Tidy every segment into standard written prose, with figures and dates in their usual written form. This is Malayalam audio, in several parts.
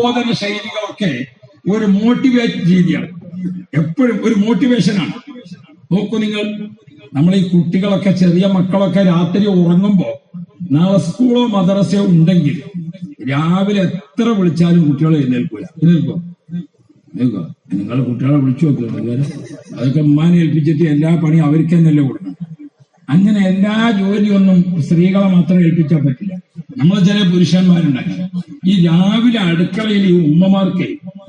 ഉത്ബോധന ശൈലികളൊക്കെ ഒരു മോട്ടിവേറ്റ് രീതിയാണ്, എപ്പോഴും ഒരു മോട്ടിവേഷനാണ്. നോക്കൂ നിങ്ങൾ, നമ്മൾ ഈ കുട്ടികളൊക്കെ, ചെറിയ മക്കളൊക്കെ രാത്രി ഉറങ്ങുമ്പോ നാളെ സ്കൂളോ മദ്രസയോ ഉണ്ടെങ്കിൽ രാവിലെ എത്ര വിളിച്ചാലും കുട്ടികളെ എഴുന്നേൽക്കോ. നിങ്ങൾ കുട്ടികളെ വിളിച്ചു നോക്കുക, അതൊക്കെ ഉമ്മാനെ ഏൽപ്പിച്ചിട്ട് എല്ലാ പണിയും അവർക്ക് തന്നെയല്ലേ കൊടുക്കണം. അങ്ങനെ എല്ലാ ജോലിയൊന്നും സ്ത്രീകളെ മാത്രം ഏൽപ്പിച്ചാൽ പറ്റില്ല. നമ്മൾ ചില പുരുഷന്മാരുണ്ടാക്കി ഈ രാവിലെ അടുക്കളയിൽ ഈ ഉമ്മമാർക്ക്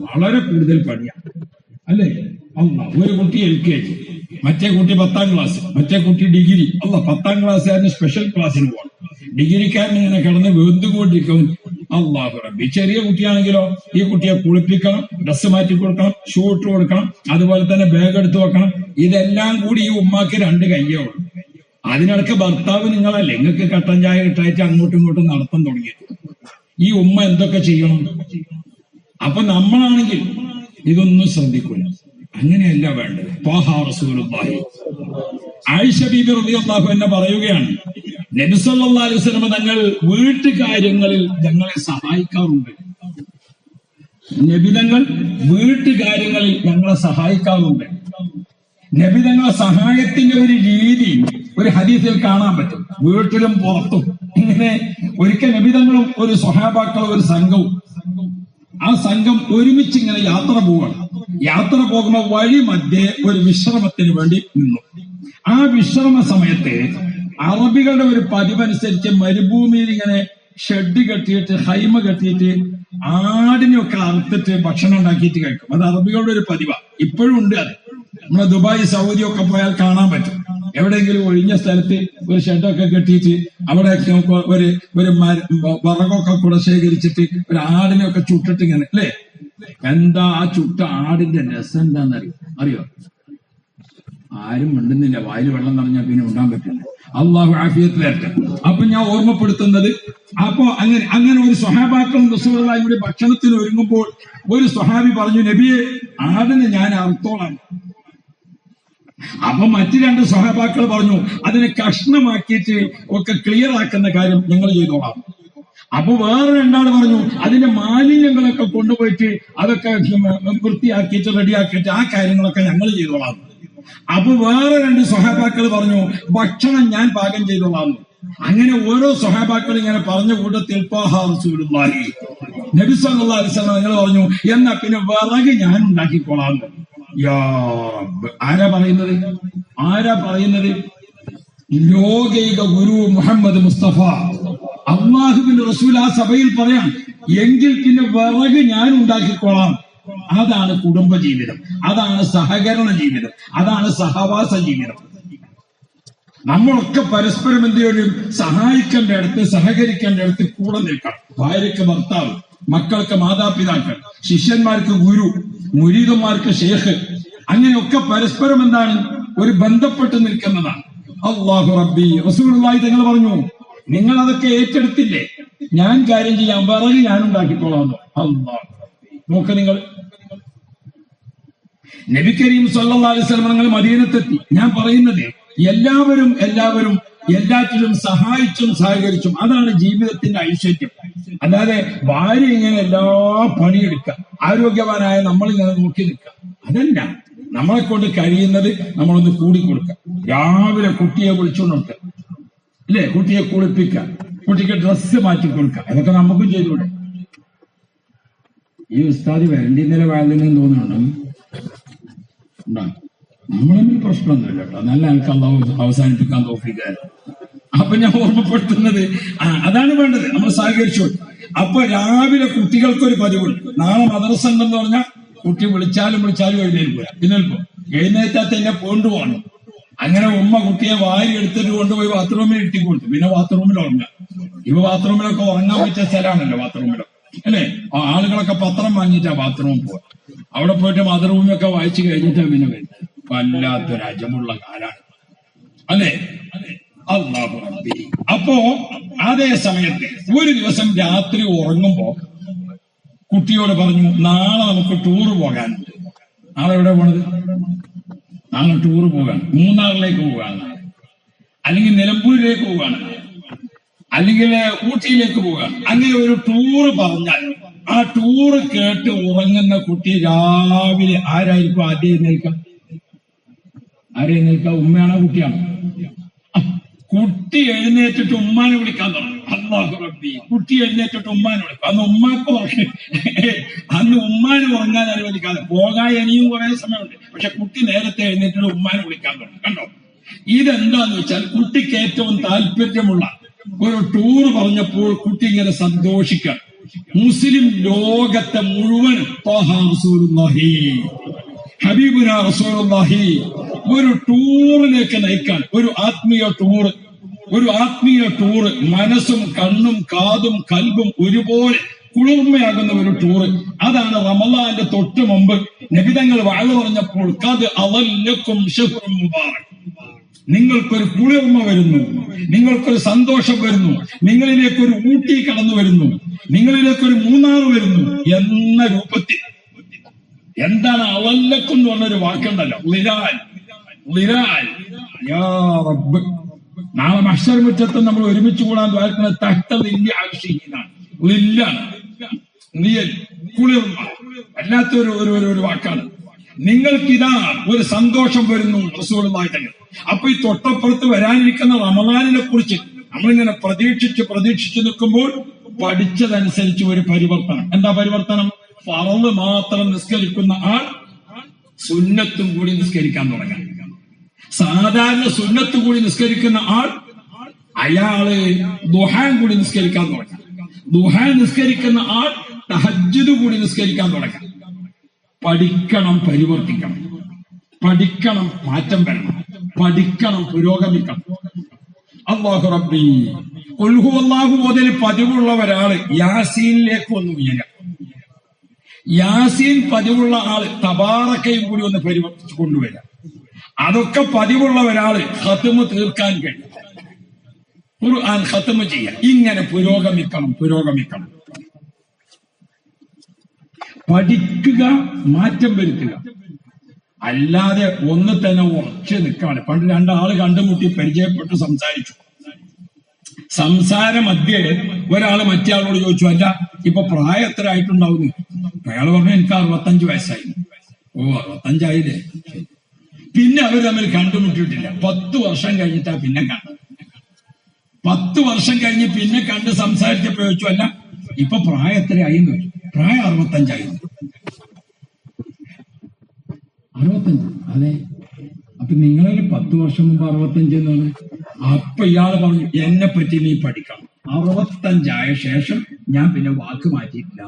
വളരെ കൂടുതൽ പണിയാണ്, അല്ലേ? ഒരു കുട്ടി LKG, മറ്റേ കുട്ടി 10ാം ക്ലാസ്, മറ്റേ കുട്ടി ഡിഗ്രി. 10ാം ക്ലാസ്സുകാരന് സ്പെഷ്യൽ ക്ലാസ്സിന് പോകണം, ഡിഗ്രിക്കാരന് ഇങ്ങനെ കിടന്ന് വെന്തുകൊണ്ടിരിക്കും. അല്ലാഹു റബ്ബി. ചെറിയ കുട്ടിയാണെങ്കിലോ ഈ കുട്ടിയെ കുളിപ്പിക്കണം, ഡ്രസ്സ് മാറ്റി കൊടുക്കണം, ഷൂ ഇട്ട് കൊടുക്കണം, അതുപോലെ തന്നെ ബാഗ് എടുത്ത് വെക്കണം. ഇതെല്ലാം കൂടി ഈ ഉമ്മാക്ക് 2 കയ്യേ ഉള്ളൂ. അതിനിടക്ക് ഭർത്താവ് നിങ്ങളല്ലേ, നിങ്ങൾക്ക് കട്ടൻ ചായ ഇട്ടായിട്ട് അങ്ങോട്ടും ഇങ്ങോട്ടും നടത്താൻ തുടങ്ങിയത്. ഈ ഉമ്മ എന്തൊക്കെ ചെയ്യണം? അപ്പൊ നമ്മളാണെങ്കിൽ ഇതൊന്നും ശ്രദ്ധിക്കില്ല. അങ്ങനെയല്ല വേണ്ടത്. റസൂലുള്ളാഹി ആയിഷ ബീബി റളിയല്ലാഹു അൻഹ പറയുകയാണ്, നബി സല്ലല്ലാഹു അലൈഹി വസല്ലം തങ്ങൾ വീട്ടുകാര്യങ്ങളിൽ ഞങ്ങളെ സഹായിക്കാറുണ്ട്. നബിതങ്ങൾ വീട്ടുകാര്യങ്ങളിൽ ഞങ്ങളെ സഹായിക്കാറുണ്ട്. നബിതങ്ങളെ സഹായത്തിന്റെ ഒരു രീതി ഒരു ഹദീസിൽ കാണാൻ പറ്റും, വീട്ടിലും പുറത്തും. ഇങ്ങനെ ഒരിക്കൽ നബിതങ്ങളും ഒരു സ്വഹാബാക്കളും ഒരു സംഘവും, ആ സംഘം ഒരുമിച്ച് ഇങ്ങനെ യാത്ര പോവുകയാണ്. യാത്ര പോകുമ്പോൾ വഴി മധ്യേ ഒരു വിശ്രമത്തിന് വേണ്ടി നിന്നു. ആ വിശ്രമ സമയത്ത് അറബികളുടെ ഒരു പതിവനുസരിച്ച് മരുഭൂമിയിൽ ഇങ്ങനെ ഷെഡ് കെട്ടിയിട്ട്, ഹൈമ കെട്ടിയിട്ട് ആടിനെയൊക്കെ അറുത്തിട്ട് ഭക്ഷണം ഉണ്ടാക്കിയിട്ട് കഴിക്കും. അത് അറബികളുടെ ഒരു പതിവാണ്, ഇപ്പോഴും ഉണ്ട്. അത് നമ്മളെ ദുബായ്, സൗദി ഒക്കെ പോയാൽ കാണാൻ പറ്റും. എവിടെയെങ്കിലും ഒഴിഞ്ഞ സ്ഥലത്ത് ഒരു ഷെഡൊക്കെ കെട്ടിയിട്ട് അവിടെ ഒരു വിറകൊക്കെ കൂടെ ശേഖരിച്ചിട്ട് ഒരു ആടിനെയൊക്കെ ചുട്ടിട്ട് ഇങ്ങനെ, അല്ലേ? എന്താ ആ ചുട്ട ആടിന്റെ രസം എന്താണെന്നറിയോ? ആരും മിണ്ടുന്നില്ല, വായിൽ വെള്ളം നിറഞ്ഞാൽ പിന്നെ ഉണ്ടാൻ പറ്റില്ല. അള്ളാഹു ആഫിയത്ത് തരട്ടെ. അപ്പൊ ഞാൻ ഓർമ്മപ്പെടുത്തുന്നത്, അപ്പോ അങ്ങനെ ഒരു സ്വഹാബാക്കളും റസൂലുള്ളാഹിയും കൂടി ഭക്ഷണത്തിന് ഒരുങ്ങുമ്പോൾ ഒരു സ്വഹാബി പറഞ്ഞു, നബിയെ, ആടിനെ ഞാൻ അറുത്തോളാം. അപ്പൊ മറ്റു 2 സ്വഹാബാക്കൾ പറഞ്ഞു, അതിനെ കഷ്ണമാക്കിയിട്ട് ഒക്കെ ക്ലിയർ ആക്കുന്ന കാര്യം ഞങ്ങൾ ചെയ്തോളാം. അപ്പൊ വേറെ 2 ആള് പറഞ്ഞു, അതിന്റെ മാലിന്യങ്ങളൊക്കെ കൊണ്ടുപോയിട്ട് അതൊക്കെ വൃത്തിയാക്കിയിട്ട് റെഡിയാക്കിയിട്ട് ആ കാര്യങ്ങളൊക്കെ ഞങ്ങൾ ചെയ്തോളാം. അപ്പൊ വേറെ 2 സ്വഹാബാക്കൾ പറഞ്ഞു, ഭക്ഷണം ഞാൻ പാകം ചെയ്തോളാം. അങ്ങനെ ഓരോ സ്വഹാബാക്കൾ ഇങ്ങനെ പറഞ്ഞ കൂട്ടത്തിൽ റസൂലുള്ളാഹി നബി സല്ലല്ലാഹു അലൈഹി വസല്ലം നിങ്ങൾ പറഞ്ഞു, എന്നാ പിന്നെ വിറക് ഞാൻ ഉണ്ടാക്കിക്കോളാം. യാ റബ്ബ്. ആരാ പറയുന്നത്? ലോകൈക ഗുരു മുഹമ്മദ് മുസ്തഫ അല്ലാഹുവിന്റെ റസൂൽ ആ സഭയിൽ പറയാം, എങ്കിൽ പിന്നെ വിറക് ഞാൻ ഉണ്ടാക്കിക്കോളാം. അതാണ് കുടുംബ ജീവിതം, അതാണ് സഹകരണ ജീവിതം, അതാണ് സഹവാസ ജീവിതം. നമ്മളൊക്കെ പരസ്പരം എന്തെങ്കിലും സഹായിക്കേണ്ട അടുത്ത്, സഹകരിക്കേണ്ട അടുത്ത് കൂടെ നിൽക്കണം. ഭാര്യയ്ക്ക് ഭർത്താവ്, മക്കൾക്ക് മാതാപിതാക്കൾ, ശിഷ്യന്മാർക്ക് ഗുരു, മുരീദന്മാർക്ക് ഷേഖ്, അങ്ങനെയൊക്കെ പരസ്പരം എന്താണ് ഒരു ബന്ധപ്പെട്ട് നിൽക്കുന്നതാണ്. അല്ലാഹു റബ്ബി. റസൂലുള്ളാഹി തങ്ങൾ പറഞ്ഞു, നിങ്ങൾ അതൊക്കെ ഏറ്റെടുത്തില്ലേ, ഞാൻ കാര്യം ചെയ്യാം, വിറക് ഞാൻ ഉണ്ടാക്കിക്കോളാം. അല്ലാഹു. നോക്ക് നിങ്ങൾ, നബി കരീം സല്ലല്ലാഹു അലൈഹി വസല്ലം നിങ്ങൾ മദീനത്തെത്തി. ഞാൻ പറയുന്നത് എല്ലാവരും എല്ലാറ്റിലും സഹായിച്ചും സഹകരിച്ചും, അതാണ് ജീവിതത്തിന്റെ ഐശ്വര്യം. അല്ലാതെ ഭാര്യ ഇങ്ങനെ എല്ലാ പണിയെടുക്കുക, ആരോഗ്യവാനായ നമ്മളിങ്ങനെ നോക്കി നിൽക്കുക, അതല്ല. നമ്മളെ കൊണ്ട് കഴിയുന്നത് നമ്മളൊന്ന് കൂടിക്കൊടുക്കുക. രാവിലെ കുട്ടിയെ വിളിച്ചുകൊണ്ട് കൊടുക്കുക, അല്ലേ? കുട്ടിയെ കുളിപ്പിക്കുക, കുട്ടിക്ക് ഡ്രസ്സ് മാറ്റി കൊടുക്കുക. അതൊക്കെ നമുക്കും ചെയ്തുകൂടെ? ഈ ഉസ്താദ് വേണ്ടി നില വാഴുന്നതെന്ന് തോന്നുന്നുണ്ടോ? നമ്മളൊന്നും പ്രശ്നമൊന്നുമില്ല കേട്ടോ, നല്ല ആൾക്ക് അള്ളാഹു അവസാനിപ്പിക്കാൻ തോഫീക്ക്. അപ്പൊ ഞാൻ ഓർമ്മപ്പെടുത്തുന്നത് അതാണ് വേണ്ടത്, നമ്മൾ സഹകരിച്ചു. അപ്പൊ രാവിലെ കുട്ടികൾക്കൊരു പതിവുണ്ട്. നാളെ മദ്രസ ഉണ്ടെന്ന് പറഞ്ഞാൽ കുട്ടി വിളിച്ചാലും എഴുന്നേറ്റാൽ തന്നെ കൊണ്ടുപോകണം. അങ്ങനെ ഉമ്മ കുട്ടിയെ വാരി എടുത്തിട്ട് കൊണ്ടുപോയി ബാത്റൂമിൽ ഇട്ടിക്കൊടുത്തു. പിന്നെ ബാത്റൂമിൽ ഉറങ്ങുക. ബാത്റൂമിലൊക്കെ ഉറങ്ങാൻ പറ്റിയ സ്ഥലമാണല്ലോ ബാത്റൂമിലൊക്കെ, അല്ലേ? ആളുകളൊക്കെ പത്രം വാങ്ങിയിട്ടാ ബാത്റൂമിൽ പോവാ. അവിടെ പോയിട്ട് ബാത്റൂമിലൊക്കെ വായിച്ചു കഴിഞ്ഞിട്ടാ പിന്നെ വരുന്നത്. വല്ലാത്തൊരു അജമുള്ള കാലാണ്, അല്ലേ? അല്ലാഹു റബ്ബി. അപ്പോ അതേ സമയത്ത് ഒരു ദിവസം രാത്രി ഉറങ്ങുമ്പോ കുട്ടിയോട് പറഞ്ഞു, നാളെ നമുക്ക് ടൂറ് പോകാനുണ്ട്. നാളെ എവിടെ പോണത്? നാളെ ടൂറ് പോകാൻ മൂന്നാറിലേക്ക് പോകാണ്, അല്ലെങ്കിൽ നിലമ്പൂരിലേക്ക് പോകാണ്, അല്ലെങ്കിൽ ഊട്ടിയിലേക്ക് പോകാൻ. അങ്ങനെ ഒരു ടൂറ് പറഞ്ഞാൽ ആ ടൂറ് കേട്ട് ഉറങ്ങുന്ന കുട്ടി രാവിലെ ആരായിരിക്കും ആദ്യം എഴുന്നേൽക്കാം? ഉമ്മയാണോ കുട്ടിയാണോ? കുട്ടി എഴുന്നേറ്റിട്ട് ഉമ്മാനെ വിളിക്കാൻ തുടങ്ങും. അല്ലാഹു റബ്ബി, കുട്ടി എഴുന്നേറ്റിട്ട് ഉമ്മാനെ വിളിക്കും. അന്ന് ഉമ്മാനെ ഉറങ്ങാൻ അനുവദിക്കാതെ പോകാൻ ഇനിയും കുറെ സമയമുണ്ട്. പക്ഷെ കുട്ടി നേരത്തെ എഴുന്നേറ്റിട്ട് ഉമ്മാനെ വിളിക്കാൻ തുടങ്ങും. കണ്ടോ? ഇതെന്താന്ന് വെച്ചാൽ കുട്ടിക്ക് ഏറ്റവും താല്പര്യമുള്ള ഒരു ടൂർ പറഞ്ഞപ്പോൾ കുട്ടി ഇങ്ങനെ സന്തോഷിക്കാൻ. മുസ്ലിം ലോകത്തെ മുഴുവനും ഹബീബുനാ റസൂലുള്ളാഹി ഒരു ടൂറിലേക്ക് നയിക്കാൻ, ഒരു ആത്മീയ ടൂറ് മനസ്സും കണ്ണും കാതും കൽബും ഒരുപോലെ കുളിർമയാകുന്ന ഒരു ടൂറ്. അതാണ് റമളാന്റെ തൊട്ട് മുമ്പ് നബിതങ്ങൾ വഅദ് പറഞ്ഞപ്പോൾ ഖദ് അളല്ലക്കും ശഹ്റുൻ മുബാറക്, നിങ്ങൾക്കൊരു കുളിർമ വരുന്നു, നിങ്ങൾക്കൊരു സന്തോഷം വരുന്നു, നിങ്ങളിലേക്കൊരു ഊട്ടി കടന്നു വരുന്നു, നിങ്ങളിലേക്കൊരു മൂന്നാർ വരുന്നു എന്ന രൂപത്തിൽ. എന്താണ് അവല്ലക്കും എന്ന് പറഞ്ഞൊരു വാക്കുണ്ടല്ലോ, ളിരാൽ. യാ റബ്ബ്, നാളെ മഹ്ശർ മുറ്റത്ത് നമ്മൾ ഒരുമിച്ച് കൂടാൻ ദ്വാരക്കുന്നത് തഹ്ത ളില്ലി അർശിഹിനാണ്. കുളിർമ വല്ലാത്തൊരു വാക്കാണ്. നിങ്ങൾക്കിതാ ഒരു സന്തോഷം വരുന്നു റസൂലുള്ളാഹി തങ്ങൾ. അപ്പൊ ഈ തൊട്ടപ്പുറത്ത് വരാനിരിക്കുന്ന റമളാനിനെ കുറിച്ച് നമ്മളിങ്ങനെ പ്രതീക്ഷിച്ച് നിൽക്കുമ്പോൾ പഠിച്ചതനുസരിച്ച് ഒരു പരിവർത്തനം. എന്താ പരിവർത്തനം? ഫർള് മാത്രം നിസ്കരിക്കുന്ന ആൾ സുന്നത്തും കൂടി നിസ്കരിക്കാൻ തുടങ്ങാം. സാധാരണ സുന്നത്ത് കൂടി നിസ്കരിക്കുന്ന ആൾ അയാള് ദുഹാൻ കൂടി നിസ്കരിക്കാൻ തുടങ്ങാം. ദുഹാൻ നിസ്കരിക്കുന്ന ആൾ തഹജ്ജുദ് കൂടി നിസ്കരിക്കാൻ തുടങ്ങാം. പഠിക്കണം, പരിവർത്തിക്കണം, പഠിക്കണം, മാറ്റം വരണം, പഠിക്കണം, പുരോഗമിക്കണം. അല്ലാഹു റബ്ബി ഖുൽ ഹുവല്ലാഹു മുതൽ പതിവുള്ള ഒരാള് യാസീനിലേക്ക് ഒന്ന് ഉയരാം. യാസീൻ പതിവുള്ള ആള് തബാറക്കയും കൂടി ഒന്ന് പരിവർത്തിച്ചു കൊണ്ടുവരാം. അതൊക്കെ പതിവുള്ള ഒരാള് ഖത്മ് തീർക്കാൻ കഴിയും, ഖുർആൻ ഖത്മ് ചെയ്യാം. ഇങ്ങനെ പുരോഗമിക്കണം. പഠിക്കുക, മാറ്റം വരുത്തുക. അല്ലാതെ ഒന്ന് തന്നെ ഉറച്ചു നിൽക്കാണ്. പണ്ട് രണ്ടാള് കണ്ടുമുട്ടി പരിചയപ്പെട്ട് സംസാരിച്ചു. സംസാര മധ്യേ ഒരാള് മറ്റേ ആളോട് ചോദിച്ചു, അല്ല ഇപ്പൊ പ്രായം എത്ര ആയിട്ടുണ്ടാവുന്നു? അയാൾ പറഞ്ഞു, എനിക്ക് 65 വയസ്സായി. ഓ, 65 ആയില്ലേ? പിന്നെ അവർ തമ്മിൽ കണ്ടുമുട്ടിയിട്ടില്ല. 10 വർഷം കഴിഞ്ഞിട്ടാ പിന്നെ കണ്ടത്. 10 വർഷം കഴിഞ്ഞ് പിന്നെ കണ്ട് സംസാരിച്ചപ്പോ ചോദിച്ചു, അല്ല ഇപ്പൊ പ്രായം എത്രയായിരുന്നു? പ്രായം 65 ആയിരുന്നു. 65? അതെ. അപ്പൊ നിങ്ങളിൽ 10 വർഷം മുമ്പ് 65 എന്നാണ്. അപ്പൊ ഇയാള് പറഞ്ഞു, എന്നെ പറ്റി നീ പഠിക്കണം. 65 ആയ ശേഷം ഞാൻ പിന്നെ വാക്ക് മാറ്റിയിട്ടില്ല.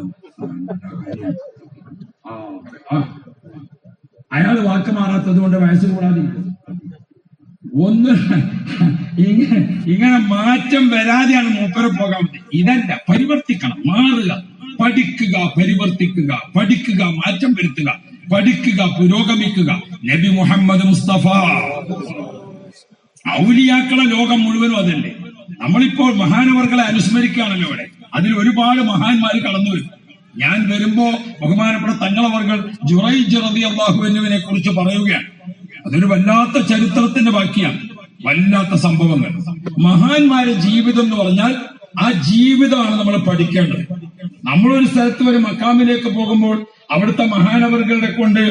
അയാൾ വാക്ക് മാറാത്തത് കൊണ്ട് വയസ്സ് കൂടാതിരിക്കും. ഒന്ന് ഇങ്ങനെ മാറ്റം വരാതെയാണ് മൂപ്പരെ പോകാൻ പറ്റും. ഇതല്ല, പരിവർത്തിക്കണം, മാറുക, പഠിക്കുക, പരിവർത്തിക്കുക, പഠിക്കുക, മാറ്റം വരുത്തുക, പഠിക്കുക, പുരോഗമിക്കുക. നബി മുഹമ്മദ് മുസ്തഫ, ഔലിയാക്കളെ ലോകം മുഴുവനും അതല്ലേ. നമ്മളിപ്പോൾ മഹാനവർകളെ അനുസ്മരിക്കുകയാണല്ലോ ഇവിടെ. അതിൽ ഒരുപാട് മഹാന്മാർ കടന്നു വരും. ഞാൻ വരുമ്പോ ബഹുമാനപ്പെട്ട തങ്ങളവർകൾ ജുറൈജ് റളിയല്ലാഹു അൻഹുവിനെ കുറിച്ച് പറയുകയാണ്. അതൊരു വല്ലാത്ത ചരിത്രത്തിന്റെ ബാക്കിയാണ്, വല്ലാത്ത സംഭവങ്ങൾ. മഹാന്മാരുടെ ജീവിതം എന്ന് പറഞ്ഞാൽ ആ ജീവിതമാണ് നമ്മൾ പഠിക്കേണ്ടത്. നമ്മളൊരു സ്ഥലത്ത് ഒരു മക്കാമിലേക്ക് പോകുമ്പോൾ അവിടുത്തെ മഹാനവറുകളുടെ കൊണ്ട്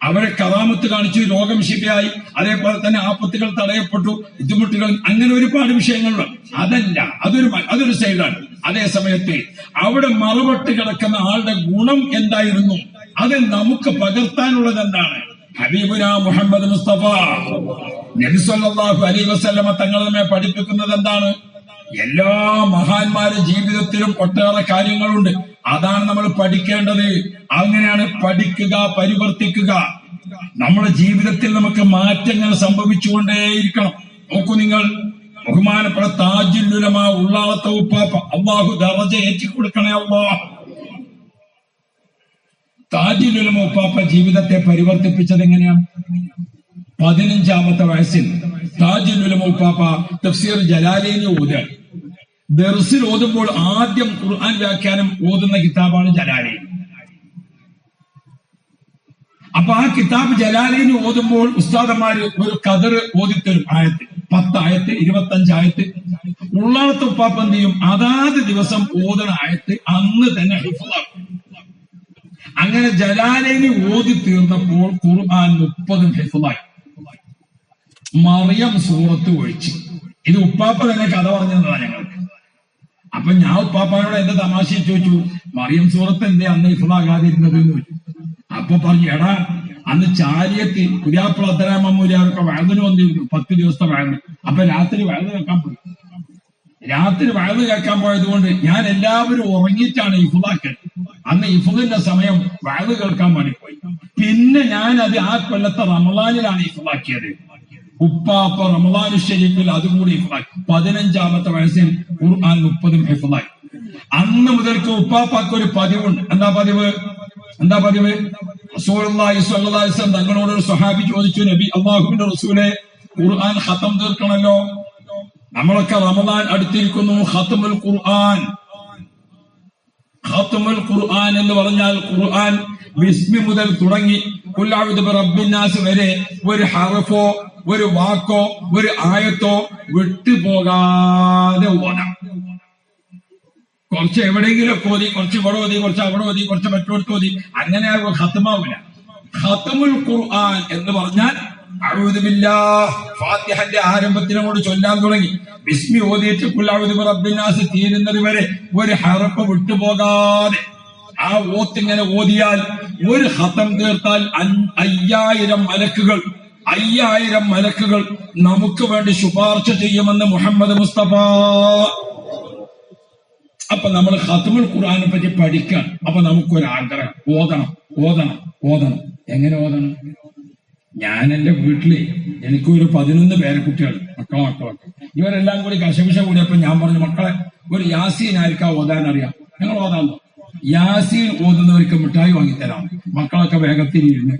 അവരെ കറാമത്ത് കാണിച്ചു, രോഗം ശിഫയായി, അതേപോലെ തന്നെ ആപത്തുകൾ തടയപ്പെട്ടു, ബുദ്ധിമുട്ടുകൾ, അങ്ങനെ ഒരുപാട് വിഷയങ്ങളുണ്ട്. അതല്ല, അതൊരു സൈഡാണ്. അതേ സമയത്ത് അവിടെ മറുപട്ട് കിടക്കുന്ന ആളുടെ ഗുണം എന്തായിരുന്നു, അത് നമുക്ക് പകർത്താനുള്ളത് എന്താണ്? ഹബീബുനാ മുഹമ്മദ് മുസ്തഫ നബി സല്ലല്ലാഹു അലൈഹി വസല്ലമ തങ്ങൾ നമ്മെ പഠിപ്പിക്കുന്നത് എന്താണ്? എല്ലാ മഹാന്മാരുടെ ജീവിതത്തിലും ഒട്ടേറെ കാര്യങ്ങളുണ്ട്. അതാണ് നമ്മൾ പഠിക്കേണ്ടത്. അങ്ങനെയാണ് പഠിക്കുക, പരിവർത്തിക്കുക. നമ്മുടെ ജീവിതത്തിൽ നമുക്ക് മാറ്റങ്ങൾ സംഭവിച്ചുകൊണ്ടേയിരിക്കണം. നോക്കൂ നിങ്ങൾ, ബഹുമാനപ്പെട്ട താജുൽ ഉലമ ഉള്ളാളത്തെ ഉപ്പാപ്പ, അള്ളാഹു ദറജ ഏറ്റിക്കൊടുക്കണേ അല്ലാഹ്. താജുൽ ഉലമ ഉപ്പാപ്പ ജീവിതത്തെ പരിവർത്തിപ്പിച്ചത് എങ്ങനെയാണ്? 15-ാമത്തെ വയസ്സിൽ താജുൽ ഉലമ ഉപ്പാപ്പ തഫ്സീർ ജലാലൈനി ഓതുകയാണ്. ദർസിൽ ഓതുമ്പോൾ ആദ്യം ഖുർആൻ വ്യാഖ്യാനം ഓതുന്ന കിതാബാണ് ജലാലൈനി. അപ്പൊ ആ കിതാബ് ജലാലൈനി ഓതുമ്പോൾ ഉസ്താദന്മാര് ഒരു ഖദർ ഓതിത്തരും. ആയത്ത് 10 ആയത്ത്, 25 ആയത്ത്. ഉള്ളാളത്തെ ഉപ്പാപ്പ എന്ത് ചെയ്യും? അതാത് ദിവസം ഓതണ ആയത്ത് അന്ന് തന്നെ ഹിഫ്ളാക്കും. അങ്ങനെ ജലാലൈനി ഓതി തീർന്നപ്പോൾ ഖുർആൻ 30 ഹിഫ്ളായി. മറിയം സൂറത്ത് ഒഴിച്ച്. ഇത് ഉപ്പാപ്പ തന്നെ കഥ പറഞ്ഞതാ ഞങ്ങൾക്ക്. അപ്പൊ ഞാൻ ഉപ്പാപ്പാനോട് എന്റെ തമാശ ചോദിച്ചു, മറിയം സൂറത്ത് എന്തേ അന്ന് ഹിഫ്ളാകാതിരുന്നത് എന്ന് ചോദിച്ചു. അപ്പൊ പറഞ്ഞു, എടാ അന്ന് ചാരിയത്തിൽ പുതിയാപ്പിള അബ്ദുറഹ്മാൻ വയലിന് വന്നിരുന്നു 10 ദിവസത്തെ വയലിന്. അപ്പൊ രാത്രി വയല് കേൾക്കാൻ പോയി. രാത്രി വയല് കേൾക്കാൻ പോയത് കൊണ്ട് ഞാൻ എല്ലാവരും ഉറങ്ങിയിട്ടാണ് ഹിഫ്ളാക്കൽ. അന്ന് ഹിഫ്ളിന്റെ സമയം വയല് കേൾക്കാൻ വേണ്ടി പോയി. പിന്നെ ഞാൻ അത് ആ കൊല്ലത്തെ റമളാനിലാണ് ഹിഫ്ളാക്കിയത്. ഉപ്പാപ്പ റമളാനു ശരീഫിൽ അതും കൂടി ഹിഫ്ളാക്കി. 15ാമത്തെ വയസ്സിൽ ഖുർആൻ 30 ഹിഫ്ളായി. അന്ന് മുതൽക്ക് ഉപ്പാപ്പാക്ക് ഒരു പതിവുണ്ട്. എന്താ പതിവ്? റസൂലുള്ളാഹി സ്വല്ലല്ലാഹു അലൈഹി വസല്ലം തങ്ങളോട് ഒരു സ്വഹാബി ചോദിച്ചു, നബി അല്ലാഹുവിന്റെ റസൂലെ, ഖുർആൻ ഖതം തീർക്കണല്ലോ, നമ്മളൊക്കെ റമളാൻ അടുത്തിരിക്കുന്നു, ഖത്മുൽ ഖുർആൻ. ഖത്മുൽ ഖുർആൻ എന്ന് പറഞ്ഞാൽ ഖുർആൻ ബിസ്മി മുതൽ തുടങ്ങി ഖുൽ അഊദു ബിറബ്ബിന്നാസ് വരെ ഒരു ഹർഫോ ഒരു വാക്കോ ഒരു ആയത്തോ വിട്ടുപോകാതെ ഓതാം. കുറച്ച് എവിടെയെങ്കിലും ഓതി, കുറച്ച് ഇവിടെ ഓതി, കുറച്ച് അവിടെ ഓതി, കുറച്ച് മറ്റോടത്ത് ഓതി, അങ്ങനെ ഖത്മാവില്ല. ഖത്മുൽ ഖുർആൻ എന്ന് പറഞ്ഞാൽ അഊദു ബില്ലാഹ് ഫാത്തിഹന്റെ ആരംഭത്തിനോട് ചൊല്ലാൻ തുടങ്ങി. ബിസ്മി ഓതിയിട്ട് ഖുൽ അഊദു ബിറബ്ബിന്നാസ് തീരുന്നത് വരെ ഒരു ഹർഫ് വിട്ടുപോകാതെ ആ ഓത്തിങ്ങനെ ഓതിയാൽ ഒരു ഖതം തീർത്താൽ 5000 മലക്കുകൾ നമുക്ക് വേണ്ടി ശുപാർശ ചെയ്യുമെന്ന് മുഹമ്മദ് മുസ്തഫ. അപ്പൊ നമ്മൾ ഖത്മുൽ ഖുർആനെ പറ്റി പഠിക്കാൻ. അപ്പൊ നമുക്കൊരാഗ്രഹം, ഓതണം. എങ്ങനെ ഓതണം? ഞാൻ എന്റെ വീട്ടില് എനിക്കൊരു 11 പേരക്കുട്ടികൾ, മക്കളൊക്കെ. ഇവരെല്ലാം കൂടി കശപിശ കൂടിയപ്പോ ഞാൻ പറഞ്ഞു, മക്കളെ ഒരു യാസീൻ ആയിരിക്കാം ഓതാൻ അറിയാം, ഞങ്ങൾ ഓതാന്നോ? യാസീൻ ഓതുന്നവർക്ക് മിഠായി വാങ്ങിത്തരാം. മക്കളൊക്കെ വേഗത്തിലിരുന്ന്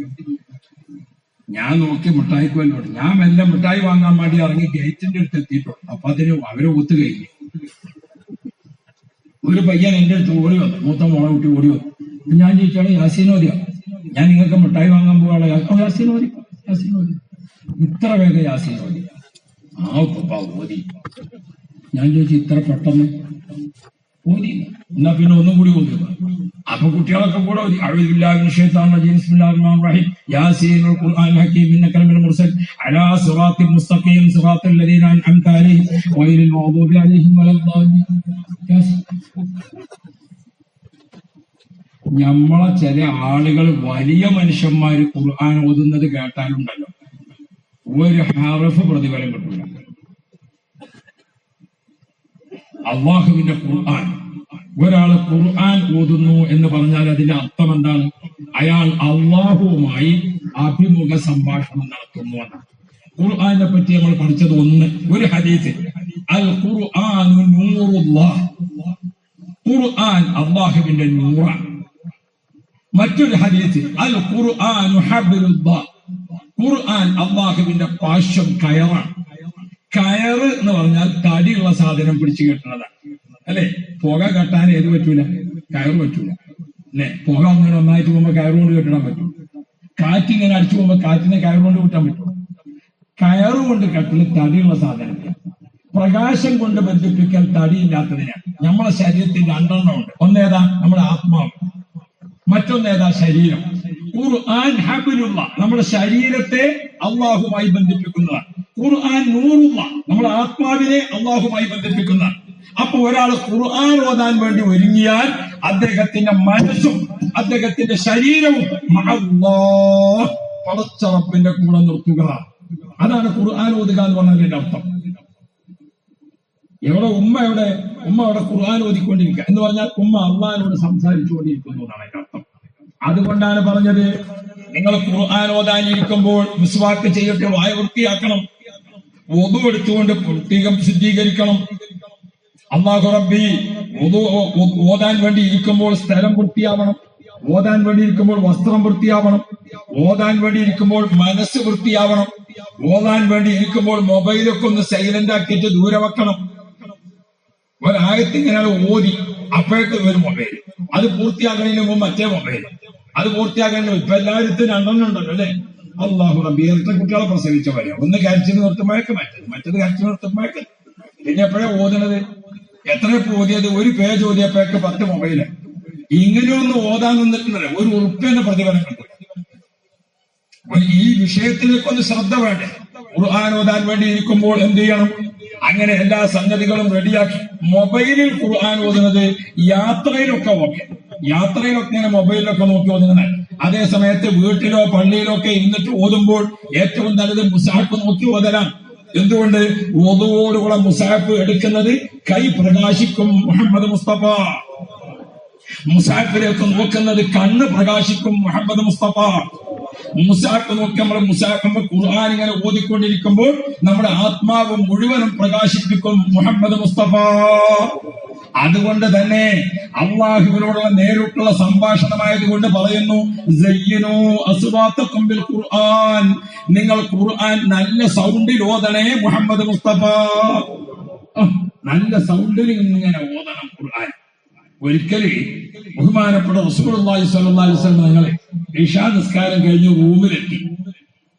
ഞാൻ നോക്കി മിഠായിക്ക് വല്ലോട്ട്. ഞാൻ മെല്ലെ മിഠായി വാങ്ങാൻ വേണ്ടി ഇറങ്ങി ഗേറ്റിന്റെ അടുത്ത് എത്തിയിട്ടു. അപ്പൊ അതിന് അവരെ ഒത്തു കഴിഞ്ഞു. ഒരു പയ്യൻ എന്റെ അടുത്ത് ഓടി വന്നു, മൂത്ത മോളെ കുട്ടി ഓടി വന്നു. ഞാൻ ചോദിച്ചോളൂ, യാസീൻ ഓതിയോ? ഞാൻ നിങ്ങൾക്ക് മിഠായി വാങ്ങാൻ പോകാനുള്ള യാസീൻ ഓതി. ഇത്ര വേഗം യാസീൻ ഓതി? ആ ഉപ്പ ഓതി. ഞാൻ ചോദിച്ചു, ഇത്ര പെട്ടെന്ന് ഓതി? എന്നാ പിന്നെ ഒന്നും കൂടി ഓതി. അപ്പൊ കുട്ടികളൊക്കെ കൂടെ ഓതി. അഊദു ബില്ലാഹി മിനശ് ശൈത്വാനിർ റജീം ബിസ്മില്ലാഹിർ റഹ്മാനിർ റഹീം യാസീനുൽ ഖുർആനിൽ ഹകീം ഇന്നക ലമിനൽ മുർസൽ അലാ സിറാത്തിൽ മുസ്തഖീം സിറാത്തൽ ലദീന അൻഅംത അലൈഹിം ഗൈറിൽ മഗ്ദൂബി അലൈഹിം വലദ്ദാലിൻ. നമ്മളെ ചില ആളുകൾ, വലിയ മനുഷ്യന്മാര് ഖുർആൻ ഓതുന്നത് കേട്ടാലുണ്ടല്ലോ, ഒരു ഹർഫ് പ്രതിഫലം കിട്ടില്ല. അള്ളാഹുവിന്റെ ഖുർആൻ, ഒരാൾ ഖുർആൻ ഓതുന്നു എന്ന് പറഞ്ഞാൽ അതിന്റെ അർത്ഥം എന്താണ്? അയാൾ അള്ളാഹുവുമായി അഭിമുഖ സംഭാഷണം നടത്തുന്നു എന്നാണ്. ഖുർആനെ പറ്റി നമ്മൾ പഠിച്ചത് ഒരു ഹദീസ്, അൽ ഖുർആനു നൂറുല്ലാഹ്, ഖുർആൻ അള്ളാഹുവിന്റെ നൂറാണ്. മറ്റൊരു ഹദീസ്, അൽ ഖുർആനു ഹബ്ലുല്ലാഹ്, ഖുർആൻ അള്ളാഹുവിന്റെ പാശം, കയറാണ്. കയറ് എന്ന് പറഞ്ഞാൽ തടിയുള്ള സാധനം പിടിച്ചു കെട്ടുന്നതാണ്, അല്ലെ? പുക കെട്ടാൻ ഏത് പറ്റൂല? കയറ് പറ്റൂല, അല്ലെ? പുക അങ്ങനെ ഒന്നായിട്ട് പോകുമ്പോ കയറുകൊണ്ട് കെട്ടിടാൻ പറ്റും. കാറ്റിങ്ങനെ അടിച്ചു പോകുമ്പോ കാറ്റിനെ കയറുകൊണ്ട് കിട്ടാൻ പറ്റും. കയറുകൊണ്ട് കെട്ടല് തടിയുള്ള സാധനം. പ്രകാശം കൊണ്ട് ബന്ധിപ്പിക്കൽ തടിയില്ലാത്തതിനാണ്. നമ്മളെ ശരീരത്തിൽ 2 ഉണ്ട്. ഒന്നേതാ? നമ്മുടെ ആത്മാവ്. മറ്റൊന്നേതാ? ശരീരം. ഖുർആൻ ഹബ്ലുള്ള, നമ്മുടെ ശരീരത്തെ അള്ളാഹുമായി ബന്ധിപ്പിക്കുന്നതാണ്. ഖുർആൻ നൂറുള്ള, നമ്മുടെ ആത്മാവിനെ അള്ളാഹുമായി ബന്ധിപ്പിക്കുന്നതാണ്. അപ്പൊ ഒരാൾ ഖുർആൻ ഓതാൻ വേണ്ടി ഒരുങ്ങിയാൽ അദ്ദേഹത്തിന്റെ മനസ്സും അദ്ദേഹത്തിന്റെ ശരീരവും പടച്ച റബ്ബിന്റെ കൂടെ നിർത്തുക. അതാണ് ഖുർആൻ ഓതുക എന്ന് പറഞ്ഞതിന്റെ അർത്ഥം. ഉമ്മ അവിടെ ഖുർആൻ ഓതിക്കൊണ്ടിരിക്കുക എന്ന് പറഞ്ഞാൽ ഉമ്മ അള്ളാഹിനോട് സംസാരിച്ചുകൊണ്ടിരിക്കുന്നു എന്നാണ് അതിന്റെ അർത്ഥം. അതുകൊണ്ടാണ് പറഞ്ഞത്, നിങ്ങൾ ഖുർആൻ ഓതാനിരിക്കുമ്പോൾ മിസ്വാക്ക് ചെയ്തിട്ട് വായ വൃത്തിയാക്കണം, വുദു എടുത്തുകൊണ്ട് പ്രത്യേകം ശുദ്ധീകരിക്കണം. അല്ലാഹു റബ്ബി, ഓതാൻ വേണ്ടി ഇരിക്കുമ്പോൾ സ്ഥലം വൃത്തിയാവണം, ഓതാൻ വേണ്ടി ഇരിക്കുമ്പോൾ വസ്ത്രം വൃത്തിയാവണം, ഓതാൻ വേണ്ടി ഇരിക്കുമ്പോൾ മനസ്സ് വൃത്തിയാവണം, ഓതാൻ വേണ്ടി ഇരിക്കുമ്പോൾ മൊബൈലൊക്കെ ഒന്ന് സൈലന്റ് ആക്കിയിട്ട് ദൂരെ വെക്കണം. ഒരായത്തിങ്ങനെ ഓതി അപ്പോഴേക്ക് ഒരു മൊബൈൽ, അത് പൂർത്തിയാക്കുന്നതിന് മുമ്പ് മറ്റേ മൊബൈൽ, അത് പൂർത്തിയാക്കേണ്ട. ഇപ്പൊ എല്ലാവരും 2 ഉണ്ടല്ലോ, അല്ലെ? അല്ലാഹു റബ്ബി, എത്ര കുട്ടികളെ പ്രസവിച്ച പോലെ, ഒന്ന് കരച്ചിന് നിർത്തുമ്പോഴേക്ക് മറ്റത് കരച്ചിന് നിർത്തുമ്പോഴേക്ക്. പിന്നെ എപ്പോഴാ ഓതുന്നത്? എത്ര ഓതിയത്? ഒരു പേജ് ഓതിയപ്പോഴേക്ക് 10 മൊബൈല്. ഇങ്ങനെയൊന്ന് ഓതാൻ നിന്നിട്ടുണ്ടല്ലോ, ഒരു ഉറുപ്പ്യന്റെ പ്രതിഫലം കിട്ടും. ഈ വിഷയത്തിലേക്കൊന്ന് ശ്രദ്ധ വേണ്ടേ? ഖുർആൻ ഓതാൻ വേണ്ടി ഇരിക്കുമ്പോൾ എന്ത് ചെയ്യണം? അങ്ങനെ എല്ലാ സംഗതികളും റെഡിയാക്കി. മൊബൈലിൽ ഖുർആൻ ഓതുന്നത് യാത്രയിലൊക്കെ ഓക്കെ, യാത്രയിലൊക്കെ ഇങ്ങനെ മൊബൈലിലൊക്കെ നോക്കി ഓതുന്നത്. അതേ സമയത്ത് വീട്ടിലോ പള്ളിയിലോ ഒക്കെ ഇരുന്നിട്ട് ഓതുമ്പോൾ ഏറ്റവും നല്ലത് മുസാഫ് നോക്കി ഓതലാണ്. എന്തുകൊണ്ട്? ഓതുവോടുകൂടെ മുസാഫ് എടുക്കുന്നത് കൈ പ്രകാശിക്കും. മുഹമ്മദ് മുസ്തഫ മുസാഫിലേക്ക് നോക്കുന്നത് കണ്ണ് പ്രകാശിക്കും. മുഹമ്മദ് മുസ്തഫ മുസാഫ് നോക്കി നമ്മൾ മുസാഫ് ഖുർആൻ ഇങ്ങനെ ഓതിക്കൊണ്ടിരിക്കുമ്പോൾ നമ്മുടെ ആത്മാവ് മുഴുവനും പ്രകാശിപ്പിക്കും. മുഹമ്മദ് മുസ്തഫ. അതുകൊണ്ട് തന്നെ അള്ളാഹുവിനോടുള്ള നേരിട്ടുള്ള സംഭാഷണമായതുകൊണ്ട് പറയുന്നു, സയ്യിനൂ അസ്വാത്തക്കും ബിൽ ഖുർആൻ, നിങ്ങൾ ഖുർആൻ നല്ല സൗണ്ടിൽ ഓതണേ. മുഹമ്മദ് മുസ്തഫ നല്ല സൗണ്ടിൽ ഇങ്ങനെ ഓതണം ഖുർആൻ. ഒരിക്കല് ബഹുമാനപ്പെട്ട റസൂലുള്ളാഹി സ്വല്ലല്ലാഹു അലൈഹി വസല്ലം നിങ്ങളെ ഇശാ നിസ്കാരം കഴിഞ്ഞ്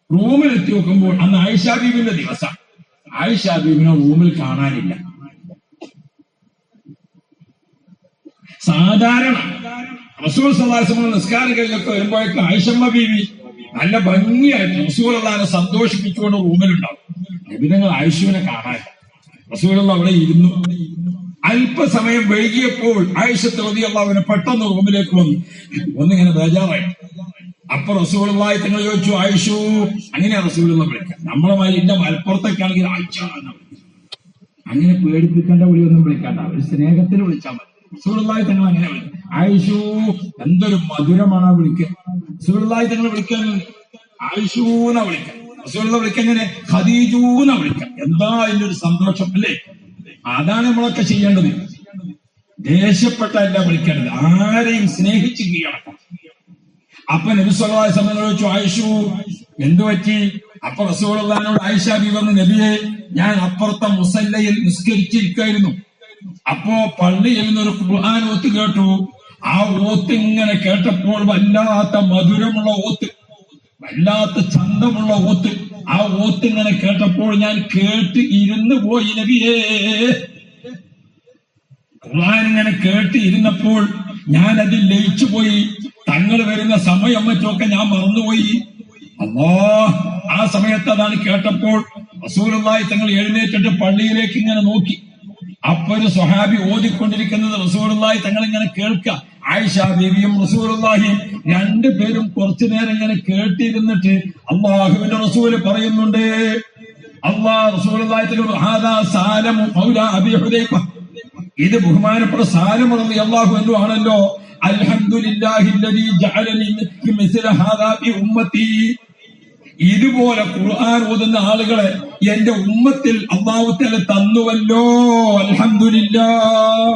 റൂമിലെത്തി നോക്കുമ്പോൾ അന്ന് ആയിഷാ ബീവിന്റെ ദിവസം. ആയിഷാ ബീവിനെ റൂമിൽ കാണാനില്ല. സാധാരണ റസൂൽ സ്വല്ലല്ലാഹു അലൈഹി വസല്ലം നിസ്കാരം കഴിഞ്ഞൊക്കെ വരുമ്പോഴേക്കും ആയിഷമ്മ ബീവി നല്ല ഭംഗിയായിട്ട് റസൂലുള്ളാഹിനെ സന്തോഷിപ്പിച്ചുകൊണ്ട് റൂമിലുണ്ടാവും. നബിതങ്ങൾ ആയിഷുവിനെ കാണാനില്ല. റസൂലുള്ള അവിടെ ഇരുന്നു. അല്പസമയം വൈകിയപ്പോൾ ആയിഷത്ത് റളിയല്ലാഹു അൻഹ പെട്ടെന്ന് റൂമിലേക്ക് വന്നു. ഒന്നിങ്ങനെ ബേജാറായി. അപ്പൊ റസൂലുള്ളാഹി തങ്ങൾ ചോദിച്ചു, ആയിഷു. അങ്ങനെ റസൂലുള്ള വിളിക്കാം. നമ്മളെ മാതിരി എന്റെ മലപ്പുറത്തൊക്കെയാണെങ്കിൽ ആയിഷ എന്നാ വിളിക്കും. അങ്ങനെ പേടിപ്പിക്കേണ്ട വിളിയൊന്നും വിളിക്കാണ്ട, ഒരു സ്നേഹത്തിൽ വിളിച്ചാൽ മതി. റസൂലുള്ളാഹി തങ്ങൾ അങ്ങനെ വിളിക്കും. ആയിഷു. എന്തൊരു മധുരമാണ് ആ വിളിക്കുക. റസൂലുള്ളാഹി തങ്ങൾ വിളിക്കാൻ ആയിഷൂന്ന വിളിക്കാം. റസൂലുള്ള വിളിക്കങ്ങനെ ഖദീജൂന്ന വിളിക്കാം. എന്താ അതിന്റെ ഒരു സന്തോഷം അല്ലേ? അതാണ് നമ്മളൊക്കെ ചെയ്യേണ്ടത്. ദേഷ്യപ്പെട്ടല്ല വിളിക്കേണ്ടത്, ആരെയും സ്നേഹിച്ച് കീഴടക്കണം. അപ്പൊ നബി സല്ലല്ലാഹു അലൈഹി വസല്ലം ചോദിച്ചു, ആയിഷു എന്തു പറ്റി? അപ്പൊ റസൂലുള്ളാഹിനോട് ആയിഷ ബീവി പറഞ്ഞു, നബിയെ, ഞാൻ അപ്പുറത്തെ മുസല്ലയിൽ നിസ്കരിച്ചിരിക്കായിരുന്നു. അപ്പോ പള്ളിയിൽ നിന്നൊരു ഖുർആൻ ഓത്ത് കേട്ടു. ആ ഓത്ത് ഇങ്ങനെ കേട്ടപ്പോൾ വല്ലാത്ത മധുരമുള്ള ഓത്ത്, വല്ലാത്ത ചന്തമുള്ള ഓത്ത്. ആ ഓത്ത് ഇങ്ങനെ കേട്ടപ്പോൾ ഞാൻ കേട്ട് ഇരുന്ന് പോയി നബിയേ. ഖുർആൻ ഇങ്ങനെ കേട്ട് ഇരുന്നപ്പോൾ ഞാൻ അതിൽ ലയിച്ചു പോയി. തങ്ങൾ വരുന്ന സമയം മറ്റൊക്കെ ഞാൻ മറന്നുപോയി. അല്ലാഹ്, ആ സമയത്ത് അതാണ് കേട്ടപ്പോൾ റസൂലുള്ളാഹി തങ്ങൾ എഴുന്നേറ്റിട്ട് പള്ളിയിലേക്ക് ഇങ്ങനെ നോക്കി. അപ്പൊ ഒരു സ്വഹാബി ഓതിക്കൊണ്ടിരിക്കുന്നത് റസൂലുള്ളാഹി തങ്ങൾ ഇങ്ങനെ കേൾക്കുക. ആയിഷ ബീവിയും റസൂലുള്ളാഹിയും രണ്ടുപേരും കുറച്ചു നേരം ഇങ്ങനെ കേട്ടിരുന്നിട്ട് അള്ളാഹുവിന്റെ റസൂല് പറയുന്നുണ്ട്, റസൂലുള്ളാഹി തങ്ങൾ ഹാദാ സാലമു മൗലാ അബീ ഹുദൈഫ, ഇത് ബഹുമാനപ്പെട്ട സാലം റളിയല്ലാഹു അൻഹു ആണല്ലോ. അൽഹംദുലില്ലാഹില്ലദീ ജഅലനി മിസ്ല ഹാദാ ഫി ഉമ്മത്തി, ഇതുപോലെ ഖുർആൻ ഓതുന്ന ആളുകളെ എന്റെ ഉമ്മത്തിൽ അല്ലാഹു തആല തന്നുവല്ലോ. അൽഹംദുലില്ലാഹ്.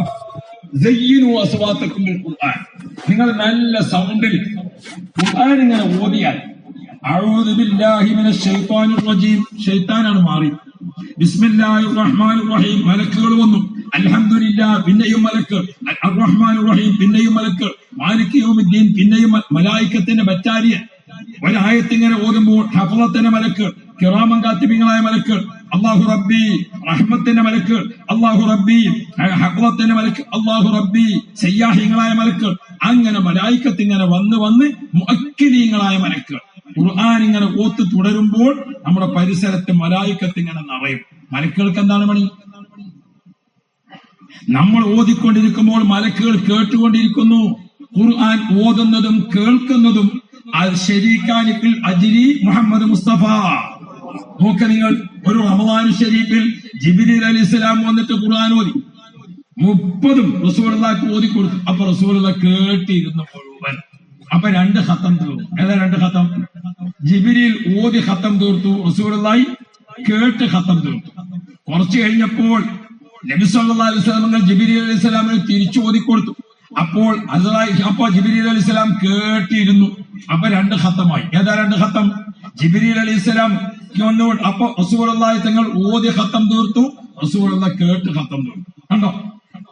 സയ്യിനു അസ്വാതക്കും ബിൽ ഖുർആൻ, നിങ്ങൾ നല്ല സൗണ്ടിൽ ഖുർആൻ ഇങ്ങനെ ഓതിയാൽ അഊദു ബില്ലാഹി മിനശ് ശൈത്വാനിർ റജീം, ശൈത്താനാണ് മാറി. ബിസ്മില്ലാഹിർ റഹ്മാനിർ റഹീം, മലക്കുകൾ വന്നു. അൽഹംദുലില്ലാഹ്, പിന്നെയും മലക്ക്. അർറഹ്മാനിർ റഹീം, പിന്നെയും മലക്ക്. മാലിക് യൗമിദ്ദീൻ, പിന്നെയും മലായിക്കത്തിന്റെ ബറ്റാലിയൻ. ഒരായത്തിങ്ങനെ ഓതുമ്പോൾ ഹഫളത്തിന്റെ മലക്ക്, കിറാമൻ കാത്തിബീങ്ങളായ മലക്ക്, അല്ലാഹു റബ്ബി, റഹ്മത്തിന്റെ മലക്ക്, അല്ലാഹു റബ്ബി, ഹഫളത്തിന്റെ മലക്ക്, അല്ലാഹു റബ്ബി, സയ്യാഹിങ്ങളായ മലക്ക്. അങ്ങനെ മലായിക്കത്ത് ഇങ്ങനെ വന്ന് മുഅക്കിലീങ്ങളായ മലക്ക്. ഖുർആൻ ഇങ്ങനെ ഓത്ത് തുടരുമ്പോൾ നമ്മുടെ പരിസരത്ത് മലായിക്കത്ത് ഇങ്ങനെ നിറയും. മലക്കുകൾക്ക് എന്താണ് പണി? നമ്മൾ ഓതിക്കൊണ്ടിരിക്കുമ്പോൾ മലക്കുകൾ കേട്ടുകൊണ്ടിരിക്കുന്നു. ഖുർആൻ ഓതുന്നതും കേൾക്കുന്നതും ശരീക്കാനിൽ അജ്രി മുഹമ്മദ് മുസ്തഫ. നോക്ക നിങ്ങൾ, ഒരു റമദാൻ ഷരീഫിൽ ജിബ്രീൽ അലൈഹിസ്സലാം വന്നിട്ട് ഖുർആൻ ഓതി 30 റസൂലുള്ളാഹിക്ക് ഓതി കൊടുത്തു. അപ്പൊ റസൂലുള്ള കേട്ടിരുന്നു മുഴുവൻ. അപ്പൊ 2 ഖത്തം തീർന്നു. ഏതാ 2 ഖത്തം? ജിബ്രീൽ ഓതി ഖത്തം തീർത്തു, റസൂലുള്ളാഹി കേട്ട് ഖത്തം തീർത്തു. കുറച്ചു കഴിഞ്ഞപ്പോൾ നബി സല്ലല്ലാഹു അലൈഹി വസല്ലം ജിബ്രീൽ അലൈഹിസ്സലാമിന് തിരിച്ചു ഓതി കൊടുത്തു. അപ്പോൾ ജിബ്രീൽ അലൈഹിസ്സലാം കേട്ടിരുന്നു. അപ്പൊ 2 ഖത്തമായി. ഏതാ 2 ഖത്തം? ജിബ്രീൽ അലൈഹിസ്സലാം വന്നുകൊണ്ട് അപ്പൊ റസൂലുള്ളാഹി തങ്ങൾ ഓതി ഖത്തം തീർത്തു, റസൂലുള്ളാഹി കേട്ട് ഖത്തം തീർത്തു. കണ്ടോ?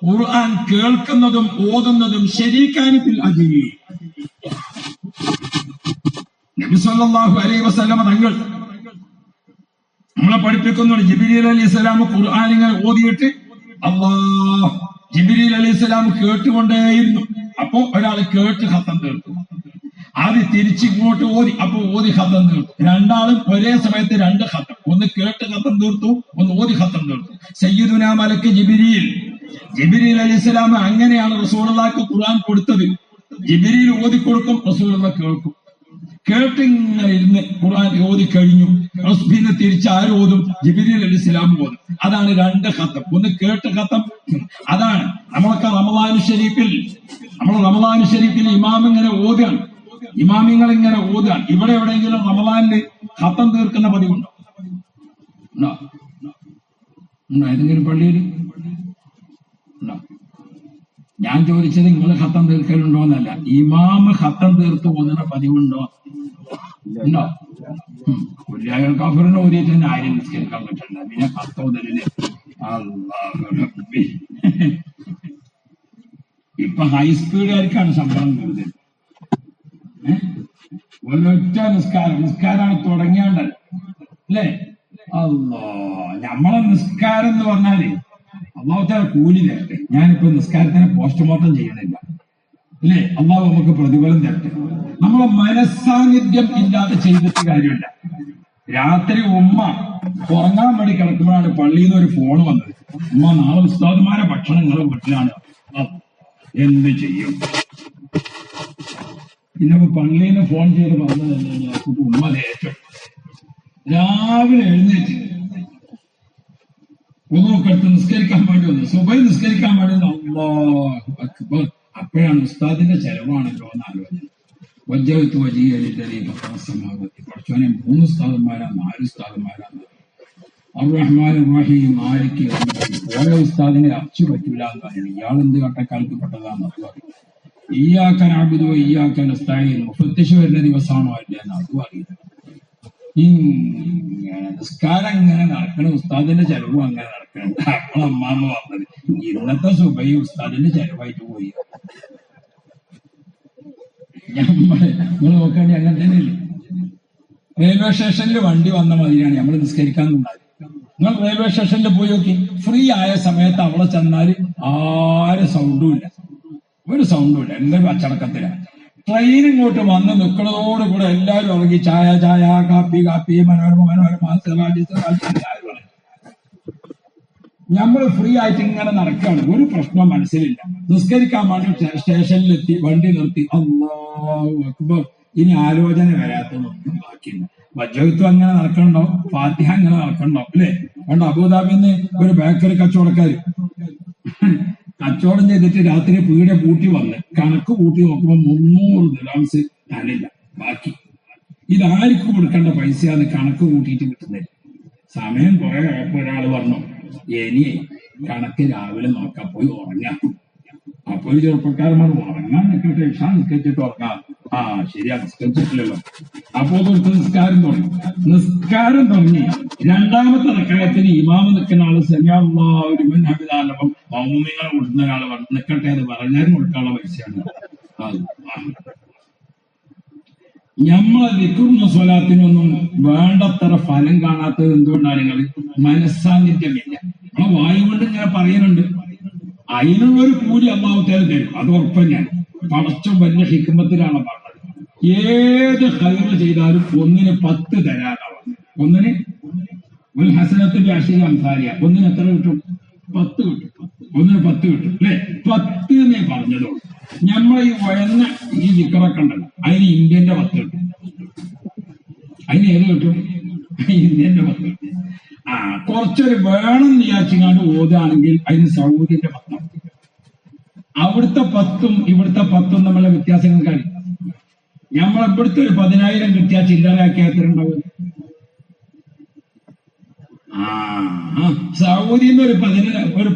ഖുർആൻ കേൾക്കുന്നതും ഓതുന്നതും ശരീക്കാനി ഫിൽ അജ്രി. നബി സല്ലല്ലാഹു അലൈഹി വസല്ലം തങ്ങൾ നമ്മളെ പഠിപ്പിക്കുന്നുണ്ട്. ജിബ്രീൽ അലൈഹിസ്സലാം ഖുർആൻ ഇങ്ങനെ ഓതിയിട്ട് ജിബ്രീൽ അലൈഹിസ്സലാം കേട്ടുകൊണ്ടേയിരുന്നു. അപ്പൊ ഒരാൾ കേട്ട് ഖത്തം തീർത്തു, ആദ്യം തിരിച്ചിങ്ങോട്ട് ഓതി, അപ്പൊ ഓതി ഖത്തം തീർത്തു. രണ്ടാളും ഒരേ സമയത്ത് രണ്ട് ഖത്തം, ഒന്ന് കേട്ട് ഖത്തം തീർത്തു, ഒന്ന് ഓതി ഖത്തം തീർത്തു. സയ്യിദുനാ മലക്ക് ജിബ്രീൽ അലൈഹിസ്സലാം അങ്ങനെയാണ് റസൂലുള്ളാഹിക്ക് ഖുർആൻ കൊടുത്തത്. ജിബ്രീൽ ഓതി കൊടുക്കും, റസൂലുള്ളാഹി കേൾക്കും. കേട്ടിങ്ങനെ ഇരുന്ന് ഖുർആൻ ഓതി കഴിഞ്ഞു, പിന്നെ തിരിച്ച് ആരോതും? ജിബ്രീൽ അലൈഹിസ്സലാം ഓതും. അതാണ് രണ്ട് ഖത്തം, ഒന്ന് കേട്ട് ഖത്തം. അതാണ് നമ്മളൊക്കെ റമളാൻ ഷരീഫിൽ ഇമാം ഇങ്ങനെ ഓതുകയാണ്, ഇമാമിങ്ങൾ ഇങ്ങനെ ഓതുകയാണ്. ഇവിടെ എവിടെയെങ്കിലും റമളാനിൽ ഖത്തം തീർക്കുന്ന പതിവുണ്ടോ? ഉണ്ടോ? ഏതെങ്കിലും പള്ളിയിൽ ഉണ്ടോ? ഞാൻ ചോദിച്ചത് നിങ്ങൾ ഖത്തം തീർക്കലുണ്ടോന്നല്ല, ഇമാമ് ഖത്തം തീർത്ത് പോകുന്ന പതിവുണ്ടോ? ഉണ്ടോ? കുല്യായ കാഫിറിനെ ഓതിയിട്ട് തന്നെ ആരും നിസ്കരിക്കാൻ പറ്റില്ല, പിന്നെ ഖത്തോതലിന് ഇപ്പൊ ഹൈസ്പീഡുകാർക്കാണ് ശമ്പളം കൂടുതൽ. ഒരൊറ്റ നിസ്കാരാണ് തുടങ്ങിയാണ്ടത് അല്ലേ? അല്ലാ, നമ്മളെ നിസ്കാരം എന്ന് പറഞ്ഞാല് അള്ളാഹുത്താല കൂലി തരട്ടെ. ഞാനിപ്പോ നിസ്കാരത്തിനെ പോസ്റ്റ്മോർട്ടം ചെയ്യുന്നില്ല അല്ലേ? അള്ളാഹു നമുക്ക് പ്രതിഫലം തരട്ടെ. നമ്മളെ മനസ്സാന്നിധ്യം ഇല്ലാതെ ചെയ്തിട്ട് കാര്യമില്ല. രാത്രി ഉമ്മ ഉറങ്ങാൻ വേണ്ടി കിടക്കുമ്പോഴാണ് പള്ളിയിൽ നിന്ന് ഒരു ഫോൺ വന്നത്, ഉമ്മ നാളെ ഉസ്താദുമാരെ ഭക്ഷണം നിങ്ങളുടെ വീട്ടിലാണ്, എന്ത് ചെയ്യും? പിന്നെ പള്ളിയിൽ നിന്ന് ഫോൺ ചെയ്ത് പറഞ്ഞതല്ലേ ഉമ്മ ഏറ്റവും രാവിലെ എഴുന്നേറ്റ് ഒന്നുമൊക്കെ നിസ്കരിക്കാൻ വേണ്ടി വന്നു, സുബൈ നിസ്കരിക്കാൻ വേണ്ടി വന്നു. അല്ലാഹു അക്ബർ. അപ്പോഴാണ് ഉസ്താദിന്റെ ചെലവാണല്ലോ എന്ന് ആലോചന. വജ്ജഹത്തു വജിഹി ലില്ലദീ ഫത്തറ സമാവാതി. പഠിച്ചോനെ 3 ഉസ്താദന്മാരാണ്, 4 ഉസ്താദന്മാരാണ്. അർറഹ്മാൻ റഹീം മാലിക്. ഓരോ ഉസ്താദിനെ അച്ചു പറ്റൂല എന്ന് പറയുന്നത് ഇയാൾ എന്ത് കട്ടക്കാലത്ത് പെട്ടതാന്ന് പറയും. ഇയ്യാക നഅ്ബുദു വ ഇയ്യാക നസ്തഈൻ. മുഫത്തിഷ് വരുന്ന ദിവസമാണോ അല്ലേ എന്ന് അതും അറിയില്ല. ഇങ്ങനെ നിസ്കാരം ഇങ്ങനെ നടക്കണം, ഉസ്താദിന്റെ ചെലവും അങ്ങനെ നടക്കണം. അപ്പോൾ അമ്മാമ്മ പറഞ്ഞത് ഇന്നത്തെ സുബൈ ഉസ്താദിന്റെ ചെലവായിട്ട് പോയി. നമ്മൾ നോക്കേണ്ടി അങ്ങനെ തന്നെയല്ലേ? റെയിൽവേ സ്റ്റേഷനിൽ വണ്ടി വന്ന മതിയാണ് നമ്മൾ നിസ്കരിക്കാൻ നിന്നാൽ. നിങ്ങൾ റെയിൽവേ സ്റ്റേഷനിൽ പോയി നോക്കി, ഫ്രീ ആയ സമയത്ത് അവിടെ ചെന്നാല് ആരും സൗണ്ടും ഇല്ല, ഒരു സൗണ്ടും ഇല്ല, എന്തൊരു അച്ചടക്കത്തിലാണ്. ട്രെയിൻ ഇങ്ങോട്ട് വന്ന് നിൽക്കുന്നതോടുകൂടെ എല്ലാവരും ഇറങ്ങി ചായ ചായ, കാപ്പി കാപ്പി, മനോരമ മനോരമ, സിറാജ് സിറാജ് എല്ലാവരും ഇറങ്ങി. നമ്മൾ ഫ്രീ ആയിട്ട് ഇങ്ങനെ നടക്കുകയാണ്, ഒരു പ്രശ്നം മനസ്സിലില്ല. നിസ്കരിക്കാൻ വേണ്ടി സ്റ്റേഷനിലെത്തി, വണ്ടി നിർത്തി, അല്ലാഹു അക്ബർ. ഇനി ആലോചന വരാത്തതൊന്നും ബാക്കിയില്ല. വജ്ജഹത്ത് അങ്ങനെ നടക്കണ്ടോ, ഫാത്തിഹ അങ്ങനെ നടക്കണ്ടോ അല്ലേ? അതുകൊണ്ട് അബുദാബിന്ന് ഒരു ബേക്കറി കച്ചവടക്കാര് കച്ചവടം ചെയ്തിട്ട് രാത്രി പീഡ പൂട്ടി വന്ന് കണക്ക് കൂട്ടി നോക്കുമ്പോൾ 300 ദിർഹംസ് തന്നില്ല ബാക്കി. ഇതാർക്കും കൊടുക്കേണ്ട പൈസയാണ് കണക്ക് കൂട്ടിയിട്ട് കിട്ടുന്നത്. സമയം കുറെ ആയപ്പോ ഒരാൾ പറഞ്ഞു, ഇനി കണക്ക് രാവിലെ നോക്കാൻ പോയി ഉറങ്ങാം. അപ്പൊ ഒരു ചെറുപ്പക്കാരന്മാർ ഉറങ്ങാൻ നിൽക്കട്ടെ, ഇഷാ നിസ്കരിച്ചിട്ട് ഉറങ്ങാം. ആ ശരിയാ, നിസ്കരിച്ചിട്ടില്ലല്ലോ. അപ്പോ നിസ്കാരം തുടങ്ങി. രണ്ടാമത്തെ റക്അത്തിന് ഇമാമ് നിൽക്കുന്ന ആള് സമിഅല്ലാഹു ലിമൻ ഹമിദാനപ്പം മൗമിങ്ങളെ കൊടുക്കുന്ന ഒരാള് നിൽക്കട്ടെ എന്ന് പറഞ്ഞാലും കൊടുക്കാനുള്ള പൈസയാണ്. നമ്മളെ ദിക്റും സ്വലാത്തിനൊന്നും വേണ്ടത്ര ഫലം കാണാത്തത് എന്തുകൊണ്ടാണ്? നിങ്ങൾ മനസ്സാന്നിധ്യമില്ല. നമ്മളെ വായു കൊണ്ട് ഇങ്ങനെ പറയുന്നുണ്ട്, അതിനുള്ളൊരു കൂലി അല്ലാഹു തആല തരും, അത് ഉറപ്പന്നെയാണ്. പടച്ചോൻ വലിയ ഹിക്മത്തിലാണ് പറഞ്ഞത്. ഏത് ഖൈറ് ചെയ്താലും 1-ന് 10 തരാനാണ്. 1-ന് ഒരു ഹസനത്തിന്റെ അശീല അംസാരിയ, 1-ന് എത്ര കിട്ടും? 10 കിട്ടും. 1-ന് 10 കിട്ടും അല്ലെ? 10 എന്നേ പറഞ്ഞതോ. നമ്മൾ ഈ വഴന്ന ഈ ദിക്റൊക്കെ ഉണ്ടല്ലോ, അതിന് ഇന്ത്യന്റെ 10 കിട്ടും. അതിന് ഏത് കിട്ടും? ഇന്ത്യന്റെ 10 കിട്ടും. കുറച്ചൊരു വേണം വിചാരിച്ചങ്ങാണ്ട് ഓതാണെങ്കിൽ അതിന് സൗദിന്റെ 10. അവിടുത്തെ 10ഉം ഇവിടുത്തെ 10ഉം തമ്മിലുള്ള വ്യത്യാസങ്ങൾ കഴിയും. നമ്മൾ ഇവിടുത്തെ ഒരു 10,000 കിട്ടിയാൽ ചില്ലറയാക്കി എത്രണ്ടാവും? സൗദിയിൽ നിന്ന് ഒരു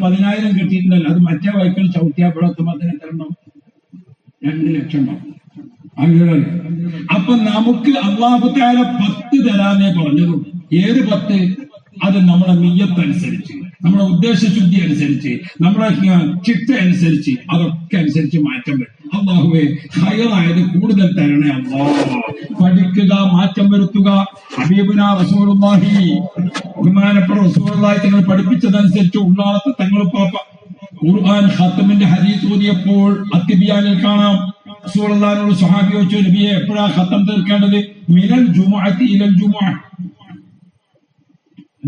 10,000 കിട്ടിയിട്ടുണ്ടല്ലോ, അത് മറ്റേ വൈക്കൾ ചവിട്ടിയാപ്പോഴെത്തുമ്പോൾ അതിന് എത്ര ഉണ്ടാവും? 2 ലക്ഷം ഉണ്ടാവും. അപ്പൊ നമുക്ക് അല്ലാഹു തആല 10 തരാനേ പറഞ്ഞതും. ഏത് 10? അത് നമ്മുടെ നിയ്യത്തനുസരിച്ച്, നമ്മുടെ ഉദ്ദേശശുദ്ധി അനുസരിച്ച്, നമ്മുടെ ചിട്ട അനുസരിച്ച്, അതൊക്കെ അനുസരിച്ച് മാറ്റം വരും. അല്ലാഹുവേ ഖൈറായത് കൂടുതൽ തരണേ അല്ലാഹ്. പഠിക്കുക, മാറ്റം വരുത്തുക. ഹബീബുനാ റസൂലുള്ളാഹി, ബഹുമാനപ്പെട്ട റസൂലുള്ളാഹി തങ്ങൾ പഠിപ്പിച്ചതനുസരിച്ച് ഉള്ളാളത്തെ തങ്ങൾ പാപ്പ ഖുർആൻ ഖത്തമിന്റെ ഹദീസ് ഓതിയപ്പോൾ അത്തിബിയാനിൽ കാണാം റസൂലുള്ളാഹിനോട് സ്വഹാബി ചോദിച്ചു, നബിയെ എപ്പോഴാ ഖത്തം തീർക്കേണ്ടത്? മിനൽ ജുമുഅത്തി ഇലൽ ജുമുഅ,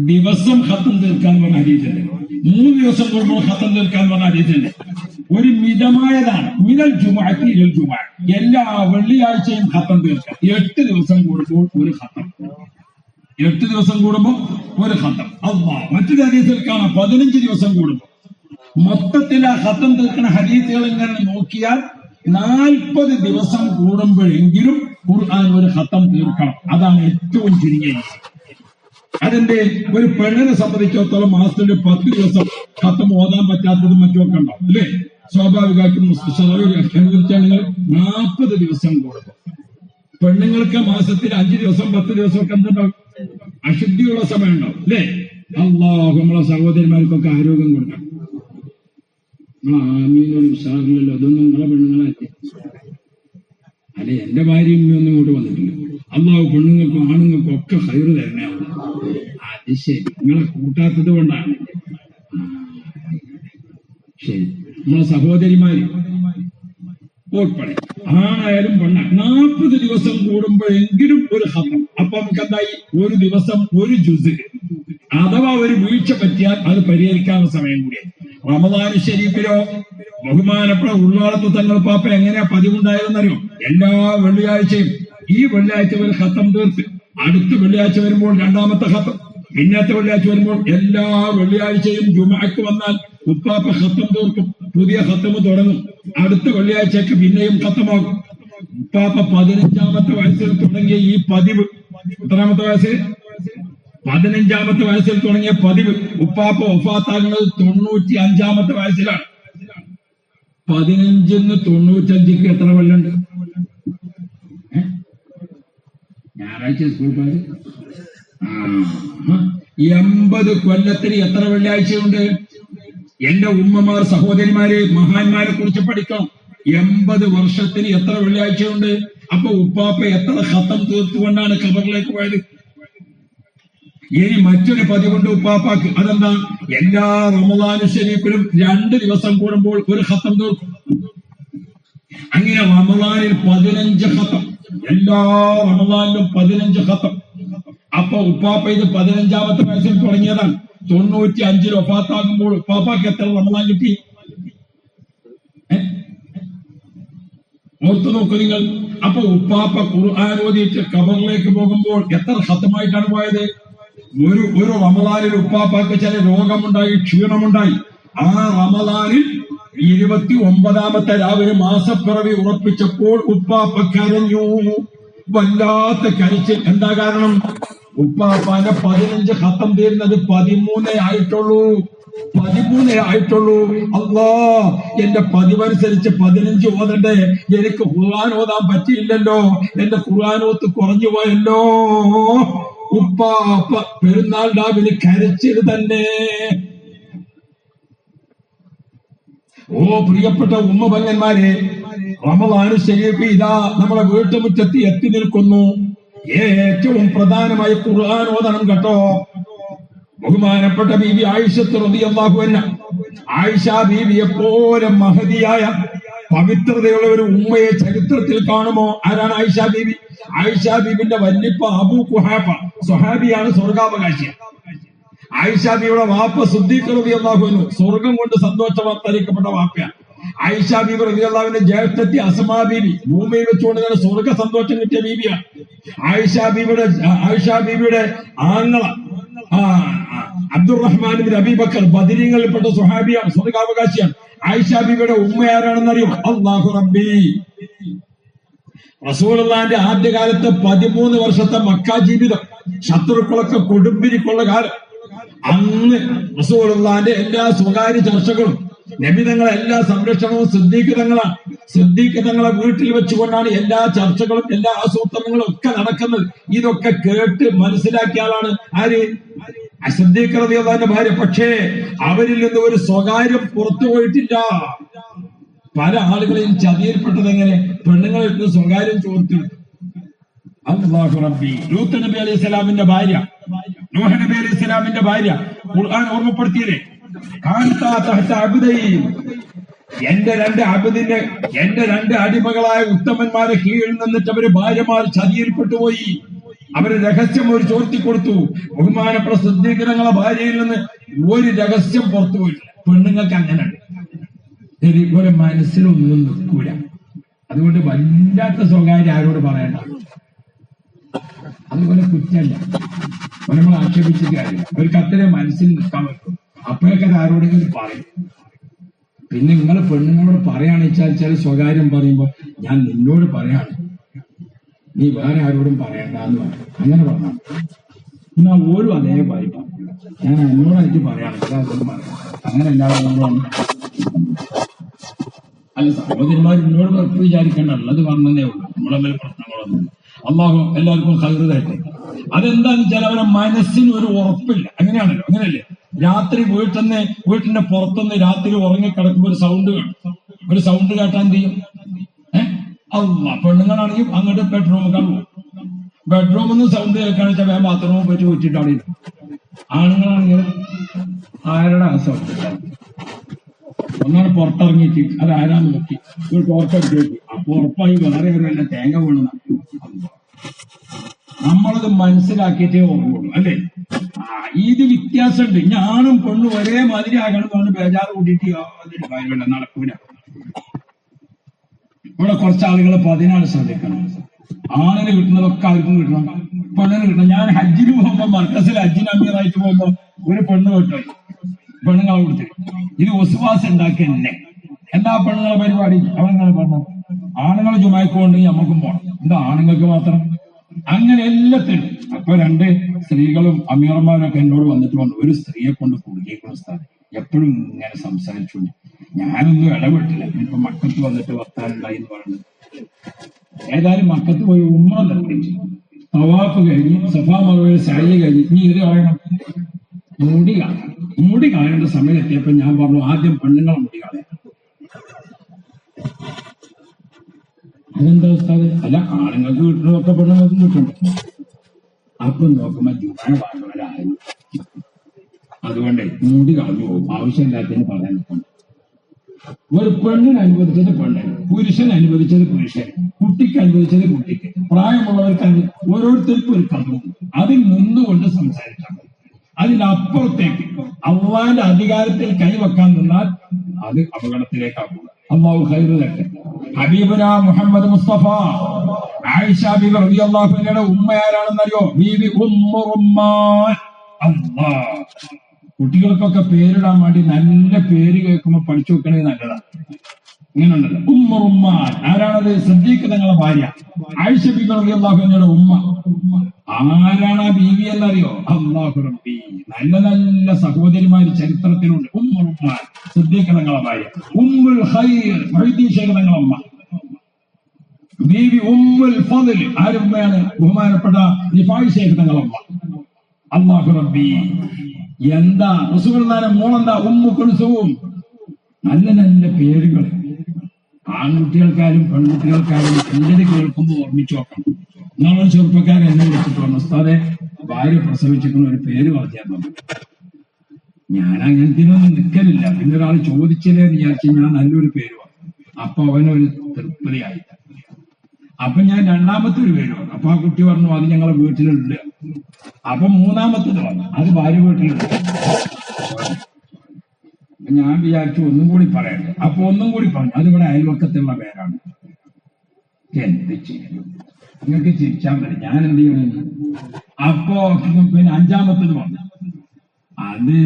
ദിവസം ഖത്തം തീർക്കാൻ പറഞ്ഞ ഹദീസുണ്ട്. 3 ദിവസം കൂടുമ്പോൾ ഖത്തം തീർക്കാൻ പറഞ്ഞ ഹദീസുണ്ട്. ഒരു മിതമായതാണ്. മിനൽ ജുമുഅത്തി ഇലൽ ജുമുഅ, എല്ലാ വെള്ളിയാഴ്ചയും ഖത്തം തീർക്കാം. 8 ദിവസം കൂടുമ്പോൾ ഒരു ഖത്തം, 8 ദിവസം കൂടുമ്പോൾ ഒരു ഖത്തം. അല്ലാഹ് മറ്റൊരു ഹദീസിൽ കാണാം 15 ദിവസം കൂടുമ്പോൾ. മൊത്തത്തിൽ ആ ഖത്തം തീർക്കുന്ന ഹദീസുകൾ ഇങ്ങനെ നോക്കിയാൽ 40 ദിവസം കൂടുമ്പോഴെങ്കിലും ഖുർആൻ ഒരു ഖത്തം തീർക്കണം. അതാണ് ഏറ്റവും ചുരുങ്ങിയ. അതിന്റെ ഒരു പെണ്ണിനെ സംബന്ധിച്ചിടത്തോളം മാസത്തിൽ 10 ദിവസം ഖത്തം ഓതാൻ പറ്റാത്തതും മറ്റുമൊക്കെ ഉണ്ടാവും അല്ലെ? സ്വാഭാവികമായിട്ടും 40 ദിവസം കൂടുമ്പോൾ. പെണ്ണുങ്ങൾക്ക് മാസത്തിൽ 5 ദിവസം 10 ദിവസം ഒക്കെ എന്തുണ്ടാവും? അശുദ്ധിയുള്ള സമയം ഉണ്ടാവും അല്ലെ? അല്ലാഹു നമ്മളെ സഹോദരിമാർക്കൊക്കെ ആരോഗ്യം കൊടുക്കണം. ആമീനൊരു ഉഷാറില്ലല്ലോ. അതൊന്നും നിങ്ങളെ പെണ്ണുങ്ങളായിട്ട് അല്ലെ? എന്റെ ഭാര്യയും ഒന്നും ഇങ്ങോട്ട് വന്നിട്ടില്ല. അല്ലാഹു പെണ്ണുങ്ങൾക്കും ആണുങ്ങൾക്കും ഒക്കെ ഹൈറ് തരണേ. അത് ശരി, നിങ്ങളെ കൂട്ടാത്തത് കൊണ്ടാണ്. ശരി, നമ്മളെ സഹോദരിമാര് ഉൾപ്പെടെ ആണായാലും പെണ്ണ 40 ദിവസം കൂടുമ്പോഴെങ്കിലും ഒരു ഖത്തം. അപ്പൊ നമുക്ക് എന്തായി? ഒരു ദിവസം ഒരു ജുസ്. അഥവാ ഒരു വീഴ്ച പറ്റിയാൽ അത് പരിഹരിക്കാനുള്ള സമയം കൂടിയായി. റമദാൻ ശരീഫിലോ ബഹുമാനപ്പെട്ട ഉള്ളാളത്ത് തങ്ങൾ പാപ്പ എങ്ങനെയാ പതിവുണ്ടായതെന്നറിയോ? എല്ലാ വെള്ളിയാഴ്ചയും ഈ വെള്ളിയാഴ്ച ഒരു ഖത്തം തീർത്ത് അടുത്ത വെള്ളിയാഴ്ച വരുമ്പോൾ 2ാമത്തെ ഖത്തം, പിന്നത്തെ വെള്ളിയാഴ്ച വരുമ്പോൾ എല്ലാ വെള്ളിയാഴ്ചയും ജുമുഅക്ക് വന്നാൽ ഉപ്പാപ്പ ഖത്തം തീർക്കും. പുതിയ ഖത്തം തുടങ്ങും. അടുത്ത വെള്ളിയാഴ്ചക്ക് പിന്നെയും ഖത്തമാകും. ഉപ്പാപ്പ 15ാമത്തെ വയസ്സിൽ തുടങ്ങിയ ഈ പതിവ്, എത്രാമത്തെ വയസ്സ്? 15ാമത്തെ വയസ്സിൽ തുടങ്ങിയ പതിവ് ഉപ്പാപ്പ വഫാത്താകുന്നത് 95ാമത്തെ വയസ്സിലാണ്. 15-ന് 95ക്ക് എത്ര കൊല്ലുണ്ട്? ഞായറാഴ്ച സ്കൂൾ പാട് 80 കൊല്ലത്തിന് എത്ര വെള്ളിയാഴ്ചയുണ്ട്? എന്റെ ഉമ്മമാർ, സഹോദരിമാരെ, മഹാന്മാരെ കുറിച്ച് പഠിക്കണം. 80 വർഷത്തിന് എത്ര വെള്ളിയാഴ്ചയുണ്ട്? അപ്പൊ ഉപ്പാപ്പ എത്ര ഖത്തം തീർത്തുകൊണ്ടാണ് ഖബറിലേക്ക് പോയത്? ഇനി മറ്റൊരു പതിവുണ്ട് ഉപ്പാപ്പാക്ക്. അതെന്താ? എല്ലാ റമദാൻ ശരീഫിലും 2 ദിവസം കൂടുമ്പോൾ ഒരു ഖത്തം തീർക്കും. അങ്ങനെ റമദാനിൽ 15 ഖത്തം, എല്ലാ റമദാനിലും 15 ഖത്തം. അപ്പൊ ഉപ്പാപ്പ ഇത് 15ാമത്തെ വയസ്സിൽ തുടങ്ങിയതാണ്. 95-ൽ വഫാത്താകുമ്പോൾ ഉപ്പാപ്പാക്ക് എത്ര റമദാൻ കിട്ടി? ഓർത്തു നോക്കൂ നിങ്ങൾ. അപ്പൊ ഉപ്പാപ്പ ഖുർആൻ ഓതിയിട്ട് ഖബറിലേക്ക് പോകുമ്പോൾ എത്ര ഖത്തമായിട്ടാണ് പോയത്? ഒരു റമദാനിൽ ഉപ്പാപ്പാക്ക് ചില രോഗമുണ്ടായി, ക്ഷീണമുണ്ടായി. ആ റമദാനിൽ 29ാമത്തെ രാവിലെ മാസപ്പിറവി ഉറപ്പിച്ചപ്പോൾ ഉപ്പാപ്പ കരഞ്ഞു. വല്ലാത്ത കരച്ചിൽ. എന്താ കാരണം? ഉപ്പാപ്പാന്റെ 15 ഖത്തം തീരുന്നത് 13 ആയിട്ടുള്ളൂ. 13 ആയിട്ടുള്ളൂ. അല്ലാ, എന്റെ പതിവനുസരിച്ച് 15 ഓതണ്ടേ? എനിക്ക് ഖുർആൻ ഓതാൻ പറ്റിയില്ലല്ലോ. എന്റെ ഖുർആനോത്ത് കുറഞ്ഞു പോയല്ലോ. ഉപ്പാപ്പ പെരുന്നാൾ രാവിലെ കരച്ചിൽ തന്നെ. ഓ പ്രിയപ്പെട്ട ഉമ്മപങ്ങന്മാരെ, റമദാൻ ശരീഫ് ഇതാ നമ്മുടെ വീട്ടുമുറ്റത്ത് എത്തി നിൽക്കുന്നു. ഏറ്റവും പ്രധാനമായി ഖുർആൻ ഓതണം കേട്ടോ. ബഹുമാനപ്പെട്ട ബീബി ആയിഷ റളിയല്ലാഹു അൻഹ, ആയിഷ ബീവിയെ പോലെ മഹതിയായ പവിത്രതയുള്ള ഒരു ഉമ്മയെ ചരിത്രത്തിൽ കാണുമോ? ആരാണ് ആയിഷ ബീബി? ആയിഷ ബീബിന്റെ വല്യപ്പ അബൂ ഖുഹാഫ സ്വഹാബിയാണ്, സ്വർഗാവകാശിയാണ്. ആയിഷ ബീവിയുടെ വാപ്പ സിദ്ദീഖ് റളിയല്ലാഹു അൻഹു സ്വർഗം കൊണ്ട് സന്തോഷം വാർത്തറിയിക്കപ്പെട്ട വാപ്പയാണ്. ആയിഷ ബീബി റളിയല്ലാഹുവിന്റെ ജ്യേഷ്ഠത്തി അസ്മാ ബീബി ഭൂമിയിൽ വെച്ചുകൊണ്ട് തന്നെ സ്വർഗ സന്തോഷം കിട്ടിയ ബീബിയാണ്. ആയിഷ ബീവിയുടെ ആങ്ങള അബ്ദുറഹ്മാൻ ബിൻ അബീ ബക്കർ ബദരീങ്ങളിൽപ്പെട്ട സ്വഹാബിയാണ്, സ്വർഗാവകാശിയാണ്. ആയിഷ ബീവിയുടെ ഉമ്മ ആരാണെന്നറിയോ? അല്ലാഹു റബ്ബി. റസൂലുള്ളാഹിന്റെ ആദ്യകാലത്ത് 13 വർഷത്തെ മക്ക ജീവിതം, ശത്രുക്കളൊക്കെ കൊടുമ്പിരിക്കുള്ള കാലം. അന്ന് റസൂലുള്ളാഹിന്റെ എല്ലാ സ്വകാര്യ ചർച്ചകളും, നബിതങ്ങളെ എല്ലാ സംരക്ഷണവും സിദ്ദീഖ് തങ്ങളാണ്. സിദ്ദീഖ് തങ്ങളെ വീട്ടിൽ വെച്ചുകൊണ്ടാണ് എല്ലാ ചർച്ചകളും എല്ലാ ആസൂത്രണങ്ങളും ഒക്കെ നടക്കുന്നത്. ഇതൊക്കെ കേട്ട് മനസ്സിലാക്കിയ ആളാണ് ആര്? സിദ്ദീഖ് റളിയല്ലാഹുവിന്റെ ഭാര്യ. പക്ഷേ അവരിൽ നിന്ന് ഒരു സ്വകാര്യം പുറത്തു പോയിട്ടില്ല. പല ആളുകളെയും ചതിയിൽപ്പെട്ടത് എങ്ങനെ? പെണ്ണുങ്ങളിൽ നിന്ന് സ്വകാര്യം ചോർത്തിയെടുത്തു. അല്ലാഹു റബ്ബി. ലൂത്ത് നബി അലൈഹി സ്വലാമിന്റെ ഭാര്യ, നൂഹ് നബി അലൈഹി സ്വലാമിന്റെ ഭാര്യ ഖുർആൻ ഓർമ്മപ്പെടുത്തിയില്ലേ? എന്റെ രണ്ട് അടിമകളായ ഉത്തമന്മാരെ കീഴിൽ നിന്നിട്ട് അവര് ഭാര്യമാർ ചതിയിൽപ്പെട്ടുപോയി. അവര് രഹസ്യം ഒരു ചോർത്തി കൊടുത്തു. ബഹുമാനപ്പെട്ട സിദ്ദീഖിനങ്ങളെ ഭാര്യയിൽ നിന്ന് ഒരു രഹസ്യം പുറത്തു പോയില്ല. പെണ്ണുങ്ങൾക്ക് അങ്ങനെയുണ്ട്, ശരി, ഒരു മനസ്സിലൊന്നും നിൽക്കൂല. അതുകൊണ്ട് വല്ലാത്ത സ്വകാര്യം ആരോട് പറയണ്ട. അതുപോലെ കുറ്റല്ല, നമ്മൾ ആക്ഷേപിച്ചിട്ട് കാര്യമില്ല. ഒരു കത്തിനെ മനസ്സിൽ നിൽക്കാൻ പറ്റും, അപ്പോഴൊക്കെ അത് ആരോടെങ്കിലും പറയും. പിന്നെ നിങ്ങൾ പെണ്ണുങ്ങളോട് പറയാന്ന് വെച്ചാൽ ചില സ്വകാര്യം പറയുമ്പോ ഞാൻ നിന്നോട് പറയാണ്, നീ വേറെ ആരോടും പറയണ്ടെന്ന് പറയും. അങ്ങനെ പറഞ്ഞാൽ എന്നാ ഓരും അതേ പറയും, ഞാൻ എന്നോടായിട്ട് പറയാണ്, അതൊന്നും പറയാം. അങ്ങനെ എല്ലാവരും അല്ല, സഹോദരിമാർ എന്നോട് വെറുപ്പ് വിചാരിക്കേണ്ട, ഉള്ളത് പറഞ്ഞതേ ഉള്ളൂ. നമ്മളെ മേലെ പ്രശ്നങ്ങളൊന്നും. അള്ളാഹു എല്ലാവർക്കും ഖൈറ് തരട്ടെ. അതെന്താന്ന് വെച്ചാൽ അവരെ മനസ്സിന് ഒരു ഉറപ്പില്ല. അങ്ങനെയാണല്ലോ, അങ്ങനെയല്ലേ? രാത്രി വീട്ടിന്റെ പുറത്തുനിന്ന് രാത്രി ഉറങ്ങിക്കിടക്കുമ്പോൾ ഒരു സൗണ്ട് കേട്ടാൻ എന്ത് ചെയ്യും? പെണ്ണുങ്ങളാണെങ്കിൽ അങ്ങോട്ട് ബെഡ്റൂമിൽ പോകും. ബെഡ്റൂമിൽ നിന്ന് സൗണ്ട് കേൾക്കാന്ന് വെച്ചാൽ വേഗം ബാത്റൂമിൽ പോയിട്ട് വെച്ചിട്ട് അവിടെ ഇരിക്കും. ആണുങ്ങളാണെങ്കിൽ ആരുടെ ആ സൗണ്ട് ഒന്നാണ് പുറത്തിറങ്ങിയിട്ട് അത് ആരാന്ന് നോക്കി ഒരു ടോർച്ചടിച്ച് നോക്കി, അപ്പൊ ഉറപ്പായി വേറെ വല്ല തേങ്ങ വീണതാണ്. നമ്മളത് മനസ്സിലാക്കിയിട്ടേ ഓർമ്മയുള്ളൂ, അല്ലേ? ഇത് വ്യത്യാസമുണ്ട്. ഞാനും പെണ്ണും ഒരേ മാതിരി ആകണമെന്നാണ് ബേജാറ് കൂട്ടിയിട്ട് യാതൊരു കാര്യമില്ല, നടക്കൂല. ഇവിടെ കുറച്ച് ആളുകൾ 14 ശ്രദ്ധിക്കണം. ആണിന് കിട്ടുന്നതൊക്കെ ആർക്കും കിട്ടണം, പെണ്ണിന് കിട്ടണം. ഞാൻ ഹജ്ജിന് പോകുമ്പോ മർക്കസിൽ ഹജ്ജിന് അമീറായിട്ട് പോകുമ്പോ ഒരു പെണ്ണ് കിട്ടും, പെണ്ണുങ്ങളെ കൊടുത്ത് ഇത് ഒസുവാസ് ഉണ്ടാക്കി തന്നെ. എന്താ പെണ്ണുങ്ങളെ പരിപാടി? അവങ്ങനെ പറഞ്ഞു, ആണുങ്ങൾ ജുമാക്കുണ്ടെങ്കിൽ നമുക്കും പോകണം. എന്താ ആണുങ്ങൾക്ക് മാത്രം? അങ്ങനെ എല്ലാത്തിനും. അപ്പൊ 2 സ്ത്രീകളും അമീറന്മാരൊക്കെ എന്നോട് വന്നിട്ട് പറഞ്ഞു, ഒരു സ്ത്രീയെ കൊണ്ട് കുടുങ്ങിയിരിക്കുന്ന സ്ഥലം എപ്പോഴും ഇങ്ങനെ സംസാരിച്ചുകൊണ്ട് ഞാനൊന്നും ഇടപെട്ടില്ല. ഇപ്പൊ മക്കത്ത് വന്നിട്ട് വർത്താനുണ്ടായി എന്ന് പറയുന്നത്. ഏതായാലും മക്കത്ത് പോയി ഉമ്മ നിർത്തിച്ചു, തവാഫ് കഴിഞ്ഞ് സഫാ മറുപടി സായി കഴിഞ്ഞ് ഇനി ഇത് കളയണം, മുടി കളയേണ്ട സമയം എത്തിയപ്പോ ഞാൻ പറഞ്ഞു, ആദ്യം പെണ്ണുങ്ങളെ മുടി കളയാം. അതെന്താ ഉസ്താദ്? അല്ല, ആണുങ്ങൾക്ക് കിട്ടുന്നതൊക്കെ പെണ്ണുങ്ങൾക്കും കിട്ടുന്നുണ്ട്. അപ്പൊ നോക്കുമ്പോ ജുമാ വാങ്ങുന്നവരായിരുന്നു. അതുകൊണ്ട് മുടി കളഞ്ഞു പോകും, ആവശ്യമില്ലാത്തതിന് പറയാൻ നിൽക്കണം. ഒരു പെണ്ണിന് അനുവദിച്ചത് പെണ്ണിന്, പുരുഷൻ അനുവദിച്ചത് പുരുഷന്, കുട്ടിക്ക് അനുവദിച്ചത് കുട്ടിക്ക്, പ്രായമുള്ളവർക്ക് ഓരോരുത്തർക്കും ഒരു കഥമുണ്ട്. അതിൽ നിന്നുകൊണ്ട് സംസാരിച്ചാൽ മതി. അതിനപ്പുറത്തേക്ക് അള്ളാന്റെ അധികാരത്തിൽ കൈവെക്കാൻ നിന്നാൽ അത് അപകടത്തിലേക്കാക്കുക. അള്ളാഹു ഖൈറ് തരട്ടെ. ഹബീബുന മുഹമ്മദ് മുസ്തഫ ആയിഷ ബീവി റളിയല്ലാഹു അൻഹയുടെ ഉമ്മ ആരാണെന്നറിയോ? ബീവി ഉമ്മു റുമ്മാൻ. അല്ലാഹ്, കുട്ടികൾക്കൊക്കെ പേരിടാൻ വേണ്ടി നല്ല പേര് കേൾക്കുമ്പോൾ പഠിച്ചു വെക്കണേ നല്ലതാണ്. ഇങ്ങനെ ഉണ്ടല്ലോ, ഉമ്മു റുമ്മാൻ. ആരാണത്? സിദ്ദീഖ് തങ്ങളുടെ ഭാര്യ ആയിഷ ബീവി റളിയല്ലാഹു അൻഹയുടെ ഉമ്മ. ആരാണ് ആ ബീവി എന്നറിയോ? അല്ലാഹു റബ്ബി. നല്ല നല്ല സഹോദരിമാര് ചരിത്രത്തിലുണ്ട്. ഉമ്മു റുമ്മാൻ, സിദ്ദീഖ് തങ്ങളുടെ ഭാര്യ. ഉമ്മുൽ ഖൈർ, മുഹീദ്ദീൻ ശൈഖ് തങ്ങളുടെ അമ്മ. ബീവി ഉമ്മുൽ ഫദ്ൽ, ആരുടെ ഉമ്മയാണ്? ബഹുമാനപ്പെട്ട റിഫായി ശൈഖ് തങ്ങളുടെ അമ്മ. അല്ലാഹു റബ്ബി. എന്താ റസൂലുള്ളാഹിന്റെ മോളെന്താ? ഉമ്മു കുൽസൂം. നല്ല നല്ല പേരുകൾ. ആൺകുട്ടികൾക്കാരും പെൺകുട്ടികൾക്കാരും എന്റെ കേൾക്കുമ്പോൾ ഓർമ്മിച്ചു നോക്കണം. നിങ്ങളൊരു ചെറുപ്പക്കാരൻ എന്നെ വിളിച്ചിട്ട് പറഞ്ഞു, ഉസ്താദെ ഭാര്യ പ്രസവിച്ചിരിക്കുന്ന ഒരു പേര് പറഞ്ഞാൽ മതി. ഞാൻ അങ്ങനത്തിനൊന്നും നിൽക്കലില്ല. പിന്നെ ഒരാൾ ചോദിച്ചില്ലേ എന്ന് വിചാരിച്ച് ഞാൻ നല്ലൊരു പേര് പറഞ്ഞു. അപ്പൊ അവനൊരു തൃപ്തിയായി. അപ്പൊ ഞാൻ രണ്ടാമത്തെ ഒരു പേര് പറഞ്ഞു. അപ്പൊ ആ കുട്ടി പറഞ്ഞു, അത് ഞങ്ങളെ വീട്ടിലുണ്ട്. അപ്പൊ മൂന്നാമത്തേത് പറഞ്ഞു, അത് ഭാര്യ വീട്ടിലുണ്ട്. ഞാൻ വിചാരിച്ചു ഒന്നും കൂടി പറയട്ടെ. അപ്പൊ ഒന്നും കൂടി പറഞ്ഞു, അതിവിടെ അയൽവക്കത്തുള്ള പേരാണ്. എന്ത് ചെയ്യും? നിങ്ങൾക്ക് ചിരിച്ചാൻ പറ്റും, ഞാൻ എന്ത് ചെയ്യണമെന്ന്. അപ്പോ പിന്നെ 5ാമത്തേത് പറഞ്ഞു, അത്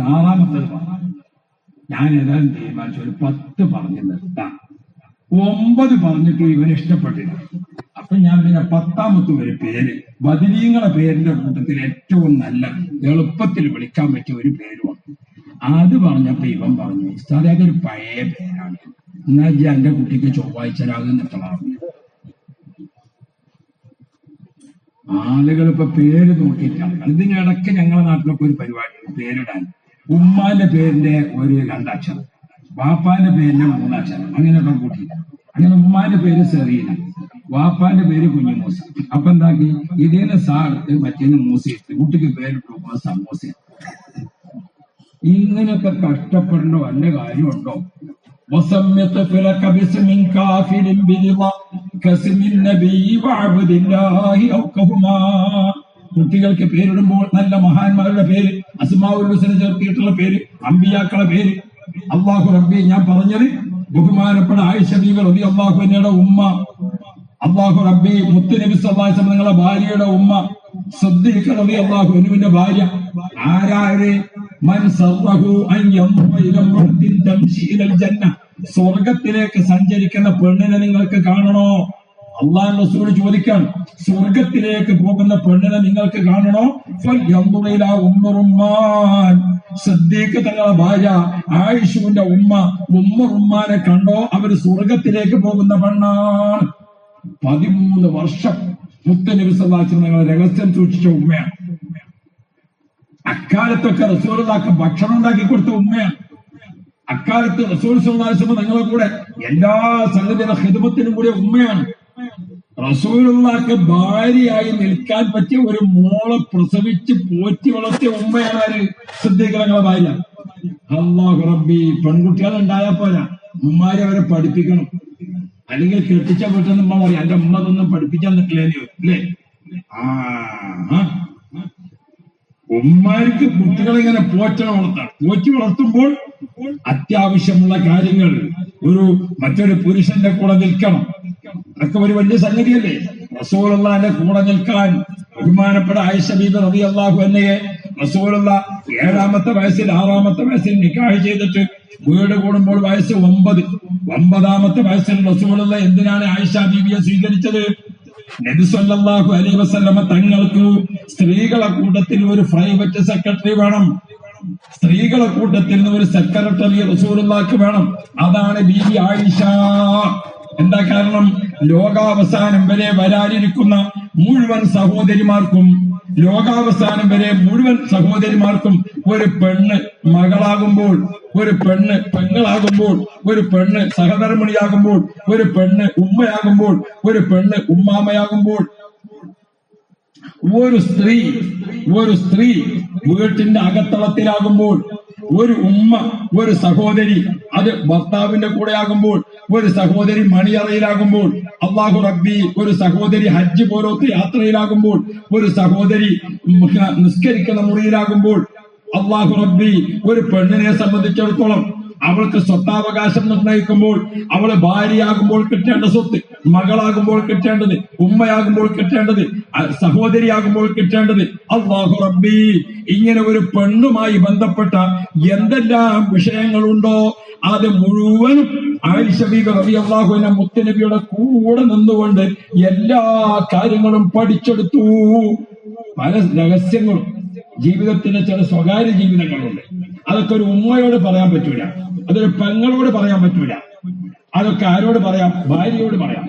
6ാമത്തേത് പറഞ്ഞു. ഞാൻ ഏതായാലും തീരുമാനിച്ചു ഒരു 10 പറഞ്ഞു നിർത്താം. 9 പറഞ്ഞിട്ട് ഇവന് ഇഷ്ടപ്പെട്ടില്ല. അപ്പൊ ഞാൻ പിന്നെ 10ാമത്തെ ഒരു പേര്, ബദരീങ്ങളെ പേരിന്റെ കൂട്ടത്തിൽ ഏറ്റവും നല്ല എളുപ്പത്തിൽ വിളിക്കാൻ പറ്റിയ ഒരു പേരുമാണ്. അത് പറഞ്ഞപ്പോ ഇവൻ പറഞ്ഞു, ഉസ്താദേ അതൊരു പഴയ പേരാണ്, എന്നാൽ എന്റെ കുട്ടിക്ക് ചൊവ്വാഴ്ച രാവിലെ നിർത്തണം. ആളുകൾ ഇപ്പൊ പേര് നോക്കിയിട്ടാണ്. ഇതിനിടയ്ക്ക് ഞങ്ങളുടെ നാട്ടിലൊക്കെ ഒരു പരിപാടി പേരിടാൻ. ഉമ്മാന്റെ പേരിന്റെ ഒരു 2 അക്ഷരം, വാപ്പാന്റെ പേരിന്റെ 3 അക്ഷരം, അങ്ങനെയൊക്കെ കൂട്ടിയില്ല. അങ്ങനെ ഉമ്മാന്റെ പേര് സെറീന, വാപ്പാന്റെ പേര് കുഞ്ഞുമൂസ. അപ്പൊ എന്താക്കി, ഇതിന് സാ എടുത്ത് മറ്റേന്ന് മൂസ എടുത്ത് കുട്ടിക്ക് പേരിട്ടു സമൂസ. ഇങ്ങനെയൊക്കെ കഷ്ടപ്പെടേണ്ട വല്ല കാര്യമുണ്ടോ? കുട്ടികൾക്ക് പേരിടുമ്പോൾ നല്ല മഹാന്മാരുടെ പേര്, അസ്മാഉൽ ഹുസ്ന ചേർത്തിയിട്ടുള്ള പേര്, അമ്പിയാക്കളെ പേര്. അല്ലാഹു റബ്ബി, ഞാൻ പറഞ്ഞത് ബഹുമാനപ്പെട്ട ആയിഷ ബീവി റളിയല്ലാഹു അൻഹയുടെ ഉമ്മ, അല്ലാഹു റബ്ബി മുത്തുനബി സല്ലല്ലാഹു അലൈഹി വസല്ലം നിങ്ങളുടെ ഭാര്യയുടെ ഉമ്മ സിദ്ദീഖ റളിയല്ലാഹു അൻഹുവിന്റെ ഭാര്യ. ആരാര്? മൻ സർറഹു അൻ യൻദുറ ഇലാ ഇംറഅത്തിൻ തംശി ഇലൽ ജന്ന. സ്വർഗത്തിലേക്ക് സഞ്ചരിക്കുന്ന പെണ്ണിനെ നിങ്ങൾക്ക് കാണണോ? അള്ളാഹു റസൂൽ ചോദിക്കാൻ, സ്വർഗത്തിലേക്ക് പോകുന്ന പെണ്ണിനെ നിങ്ങൾക്ക് കാണണോ? ഫൽയൻദുറ ഇലാ ഉമ്മ റുമ്മാൻ. സിദ്ദീഖ് തങ്ങളുടെ ഭാര്യ ആയിഷയുടെ ഉമ്മ റുമ്മാനെ കണ്ടോ? അവര് സ്വർഗത്തിലേക്ക് പോകുന്ന പെണ്ണാണ്. 13 വർഷം മുത്തനബി സല്ലല്ലാഹു അലൈഹി വസല്ലം രഹസ്യം സൂക്ഷിച്ച ഉമ്മയാണ്. അക്കാലത്തൊക്കെ റസൂലുള്ളാഹിക്ക് ഭക്ഷണം ഉണ്ടാക്കി കൊടുത്ത ഉമ്മയാണ്. അക്കാലത്ത് റസൂൽ സല്ലല്ലാഹു അലൈഹി വസല്ലം തങ്ങളെ കൂടെ എല്ലാ സംഗതിയുടെ ഖിദ്മത്തിനും കൂടിയ ഉമ്മയാണ്. റസൂലുള്ളാഹിക്ക് ഭാര്യയായി നിൽക്കാൻ പറ്റിയ ഒരു മോളെ പ്രസവിച്ച് പോറ്റി വളർത്തിയ ഉമ്മയാണ് ആര്? സിദ്ദീഖ് തങ്ങളുടെ ഭാര്യ. അല്ലാഹു റബ്ബി, പെൺകുട്ടികൾ ഉണ്ടായാൽ പോരാ, ഉമ്മാരെ അവരെ പഠിപ്പിക്കണം. അല്ലെങ്കിൽ കെട്ടിച്ച വീട്ടിൽ നിന്ന് ഉമ്മ പറയാം, എന്റെ ഉമ്മ അതൊന്നും പഠിപ്പിക്കാൻ നിൽക്കില്ലേനോ അല്ലേ? ഉമ്മാർക്ക് കുട്ടികളെ ഇങ്ങനെ പോറ്റി വളർത്തുമ്പോൾ അത്യാവശ്യമുള്ള കാര്യങ്ങൾ മറ്റൊരു പുരുഷന്റെ കൂടെ നിൽക്കണം. അതൊക്കെ ഒരു വലിയ സംഗതിയല്ലേ? റസൂലുള്ളാഹിന്റെ കൂടെ നിൽക്കാൻ ബഹുമാനപ്പെട്ട ആയിഷ ബീബി റളിയല്ലാഹു അൻഹയെ റസൂലുള്ളാഹി 7ാമത്തെ വയസ്സിൽ 6ാമത്തെ വയസ്സിൽ നിക്കാഹ് ചെയ്തിട്ട് വീട് കൂടുമ്പോൾ വയസ്സ് 9. 9ാമത്തെ വയസ്സിൽ റസൂലുള്ളാഹി എന്തിനാണ് ആയിഷ ബീബിയെ സ്വീകരിച്ചത്? നബി സല്ലല്ലാഹു അലൈഹി വസല്ലമ തങ്ങൾക്ക് സ്ത്രീകളെ കൂട്ടത്തിൽ ഒരു പ്രൈവറ്റ് സെക്രട്ടറി വേണം. സ്ത്രീകളെ കൂട്ടത്തിൽ ഒരു സെക്രട്ടറി റസൂലുള്ളാഹിക്ക് വേണം. അതാണ് ബീബി ആയിഷ. എന്താ കാരണം? ലോകാവസാനം വരെ വരാനിരിക്കുന്ന മുഴുവൻ സഹോദരിമാർക്കും ഒരു പെണ്ണ് മകളാകുമ്പോൾ, ഒരു പെണ്ണ് പെങ്ങളാകുമ്പോൾ, ഒരു പെണ്ണ് സഹധർമ്മിണിയാകുമ്പോൾ, ഒരു പെണ്ണ് ഉമ്മയാകുമ്പോൾ, ഒരു പെണ്ണ് ഉമ്മാമയാകുമ്പോൾ, ഒരു സ്ത്രീ വീട്ടിന്റെ അകത്തളത്തിലാകുമ്പോൾ, ഒരു ഉമ്മ, ഒരു സഹോദരി അത് ഭർത്താവിന്റെ കൂടെ ആകുമ്പോൾ, ഒരു സഹോദരി മണിയറയിലാകുമ്പോൾ, അല്ലാഹു റബ്ബി ഒരു സഹോദരി ഹജ്ജ് പോലത്തെ യാത്രയിലാകുമ്പോൾ, ഒരു സഹോദരി നിസ്കരിക്കുന്ന മുറിയിലാകുമ്പോൾ, അല്ലാഹു റബ്ബി ഒരു പെണ്ണിനെ സംബന്ധിച്ചിടത്തോളം അവൾക്ക് സ്വത്താവകാശം നിർണയിക്കുമ്പോൾ, അവള് ഭാര്യയാകുമ്പോൾ കിട്ടേണ്ട സ്വത്ത്, മകളാകുമ്പോൾ കിട്ടേണ്ടത്, ഉമ്മയാകുമ്പോൾ കിട്ടേണ്ടത്, സഹോദരിയാകുമ്പോൾ കിട്ടേണ്ടത്, അല്ലാഹു റബ്ബി ഇങ്ങനെ ഒരു പെണ്ണുമായി ബന്ധപ്പെട്ട എന്തെല്ലാം വിഷയങ്ങളുണ്ടോ അത് മുഴുവനും ആയിഷ ബീബി റളിയല്ലാഹു അൻഹ മുത്തുനബിയുടെ കൂടെ നിന്നുകൊണ്ട് എല്ലാ കാര്യങ്ങളും പഠിച്ചെടുത്തു. പല രഹസ്യങ്ങളും ജീവിതത്തിന്റെ ചില സ്വകാര്യ ജീവിതങ്ങളുണ്ട്. അതൊക്കെ ഒരു ഉമ്മയോട് പറയാൻ പറ്റൂല, അതൊരു പെങ്ങളോട് പറയാൻ പറ്റൂല. അതൊക്കെ ആരോട് പറയാം? ഭാര്യയോട് പറയാം.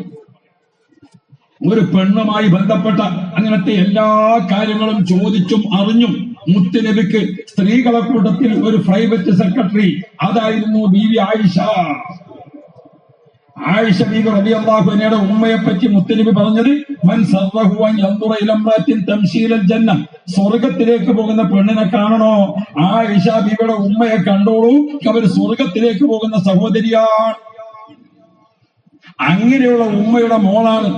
ഒരു പെണ്ണുമായി ബന്ധപ്പെട്ട അങ്ങനത്തെ എല്ലാ കാര്യങ്ങളും ചോദിച്ചും അറിഞ്ഞും മുത്തുനബിക്ക് സ്ത്രീകളെ കൂട്ടത്തിൽ ഒരു പ്രൈവറ്റ് സെക്രട്ടറി, അതായിരുന്നു ബീവി ആയിഷ. ആയിഷ ബീബി റളിയല്ലാഹു അൻഹയുടെ ഉമ്മയെ പറ്റി മുത്തുനബി പറഞ്ഞത്, മൻ സർറഹു അൻ യൻദുറ ഇലാ ഇംറഅത്തിൻ തംശി ഇലൽ ജന്ന. സ്വർഗത്തിലേക്ക് പോകുന്ന പെണ്ണിനെ കാണണോ? ആയിഷ ബീബിയുടെ ഉമ്മയെ കണ്ടോളൂ, അവർ സ്വർഗത്തിലേക്ക് പോകുന്ന സഹോദരിയാണ്. അങ്ങനെയുള്ള ഉമ്മയുടെ മോളാണ്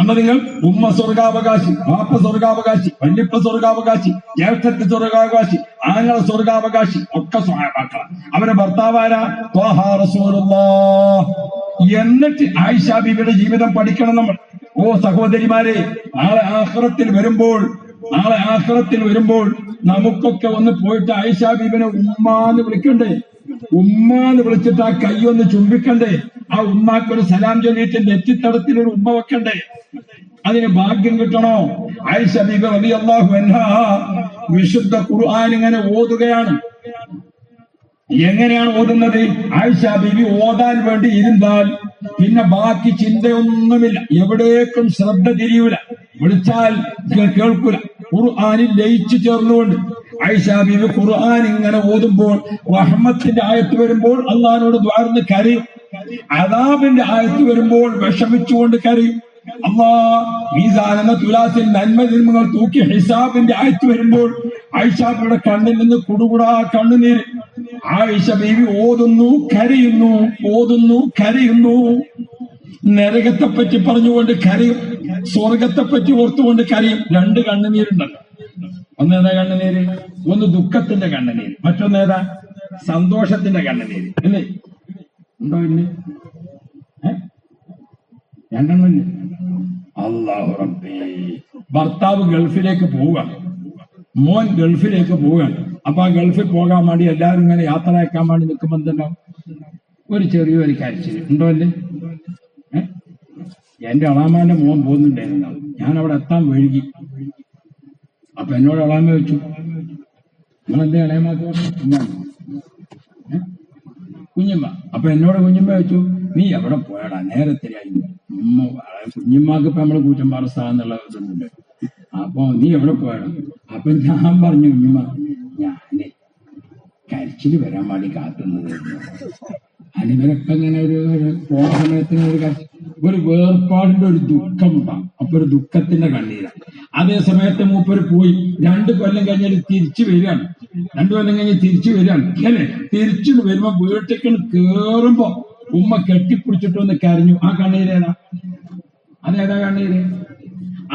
അന്ന് നിങ്ങൾ. ഉമ്മ സ്വർഗാവകാശി, പാപ്പ സ്വർഗാവകാശി, വല്യപ്പ സ്വർഗാവകാശി, ജ്യേഷ്ഠത്തി സ്വർഗാവകാശി, ആങ്ങള സ്വർഗാവകാശി, ഒക്കെ സ്വഹാബാക്കളാണ്. അവരെ ഭർത്താവാരാ? ത്വാഹ റസൂലുള്ളാഹ്. എന്നിട്ട് ആയിഷ ബീബിയുടെ ജീവിതം പഠിക്കണം നമ്മൾ. ഓ സഹോദരിമാരെ, നാളെ ആഖിറത്തിൽ വരുമ്പോൾ നമുക്കൊക്കെ ഒന്ന് പോയിട്ട് ആയിഷ ബീബിനെ ഉമ്മാന്ന് വിളിക്കണ്ടേ? ഉമ്മാന്ന് വിളിച്ചിട്ട് ആ കൈ ഒന്ന് ചുംബിക്കണ്ടേ? ആ ഉമ്മാക്കൊരു സലാം ചൊല്ലിയിട്ട് നെറ്റിത്തടത്തിൽ ഒരു ഉമ്മ വെക്കണ്ടേ? അതിന് ഭാഗ്യം കിട്ടണോ? ആയിഷ ബീബി റളിയല്ലാഹു അൻഹാ വിശുദ്ധ ഖുർആൻ ഇങ്ങനെ ഓതുകയാണ്. എങ്ങനെയാണ് ഓതുന്നത്? ആയിഷ ബീബി ഓതാൻ വേണ്ടി ഇരുന്നാൽ പിന്നെ ബാക്കി ചിന്തയൊന്നുമില്ല, എവിടേക്കും ശ്രദ്ധ തിരിയൂല, വിളിച്ചാൽ കേൾക്കൂല. ഖുർആനിൽ ലയിച്ചു ചേർന്നുകൊണ്ട് ആയിഷ ബീബി ഖുർആൻ ഇങ്ങനെ ഓതുമ്പോൾ റഹ്മത്തിന്റെ ആയത്ത് വരുമ്പോൾ അള്ളാഹിനോട് ദ്വാരന്ന് കരയും, അദാബിന്റെ ആയത്ത് വരുമ്പോൾ വിഷമിച്ചുകൊണ്ട് കരയും. അള്ളാ മീസാൻ എന്ന തുലാസിൽ നന്മ തിന്മകൾ തൂക്കി ഹിസാബിന്റെ ആഴ്ച വരുമ്പോൾ ആയിഷയുടെ കണ്ണിൽ നിന്ന് കുടുകുടാ കണ്ണുനീര്. ആയിഷ ബീവി ഓതുന്നു കരയുന്നു. നരകത്തെ പറ്റി പറഞ്ഞുകൊണ്ട് കരയും, സ്വർഗത്തെ പറ്റി ഓർത്തുകൊണ്ട് കരയും. രണ്ട് കണ്ണുനീരുണ്ടല്ലോ. ഒന്നേതാ കണ്ണുനീര്? ഒന്ന് ദുഃഖത്തിന്റെ കണ്ണുനീര്, മറ്റൊന്നേതാ സന്തോഷത്തിന്റെ കണ്ണുനീര്. അല്ലേ? ഉണ്ടോ? ഇല്ലേ? രണ്ടെണ്ണല്ലേ? അല്ലാഹു റബ്ബേ. ഭർത്താവ് ഗൾഫിലേക്ക് പോവുകയാണ്, മോൻ ഗൾഫിലേക്ക് പോവുകയാണ്. അപ്പൊ ആ ഗൾഫിൽ പോകാൻ വേണ്ടി എല്ലാവരും ഇങ്ങനെ യാത്ര അയക്കാൻ വേണ്ടി നിൽക്കുമ്പോൾ എന്തുണ്ടാവും? ഒരു ചെറിയൊരു കരച്ചില് ഉണ്ടോ? അല്ലേ? എന്റെ അളാമാന്റെ മോൻ പോകുന്നുണ്ടായിരുന്നു, ഞാൻ അവിടെ എത്താൻ വഴുകി. അപ്പൊ എന്നോട് അളാമ വെച്ചു, നിങ്ങളെന്തേ ഇളയമാക്ക് പറഞ്ഞു? കുഞ്ഞമ്മ. അപ്പൊ എന്നോട് കുഞ്ഞമ്മ വെച്ചു, നീ എവിടെ പോയടാ, നേരത്തിലായി. കുഞ്ഞമ്മക്ക് ഇപ്പൊ നമ്മള് കൂറ്റമ്പാറ സ്ഥാനം എന്നുള്ള ഇതുണ്ട്. അപ്പൊ നീ എവിടെ പോയടാ? അപ്പൊ ഞാൻ പറഞ്ഞു, കുഞ്ഞമ്മ ഞാന് കരിച്ചില് വരാൻ വേണ്ടി കാത്തുന്നത്. അതിവരൊക്കെ ഇങ്ങനെ ഒരു പോണ സമയത്തിന് ഒരു വേർപാടിന്റെ ഒരു ദുഃഖം ഉണ്ടാകും. അപ്പൊ ഒരു ദുഃഖത്തിന്റെ കണ്ണീരാണ്. അതേ സമയത്ത് മൂപ്പര് പോയി 2 കൊല്ലം കഴിഞ്ഞാൽ തിരിച്ചു വരികയാണ്. 2 കൊല്ലം കഴിഞ്ഞ് തിരിച്ചു വരികയാണ്. അല്ലേ? തിരിച്ചു വരുമ്പോ വീട്ടിലേക്ക് കേറുമ്പോ ഉമ്മ കെട്ടിപ്പിടിച്ചിട്ടൊന്ന് കരഞ്ഞു. ആ കണ്ണീരേതാ? അതേതാ കണ്ണീര്?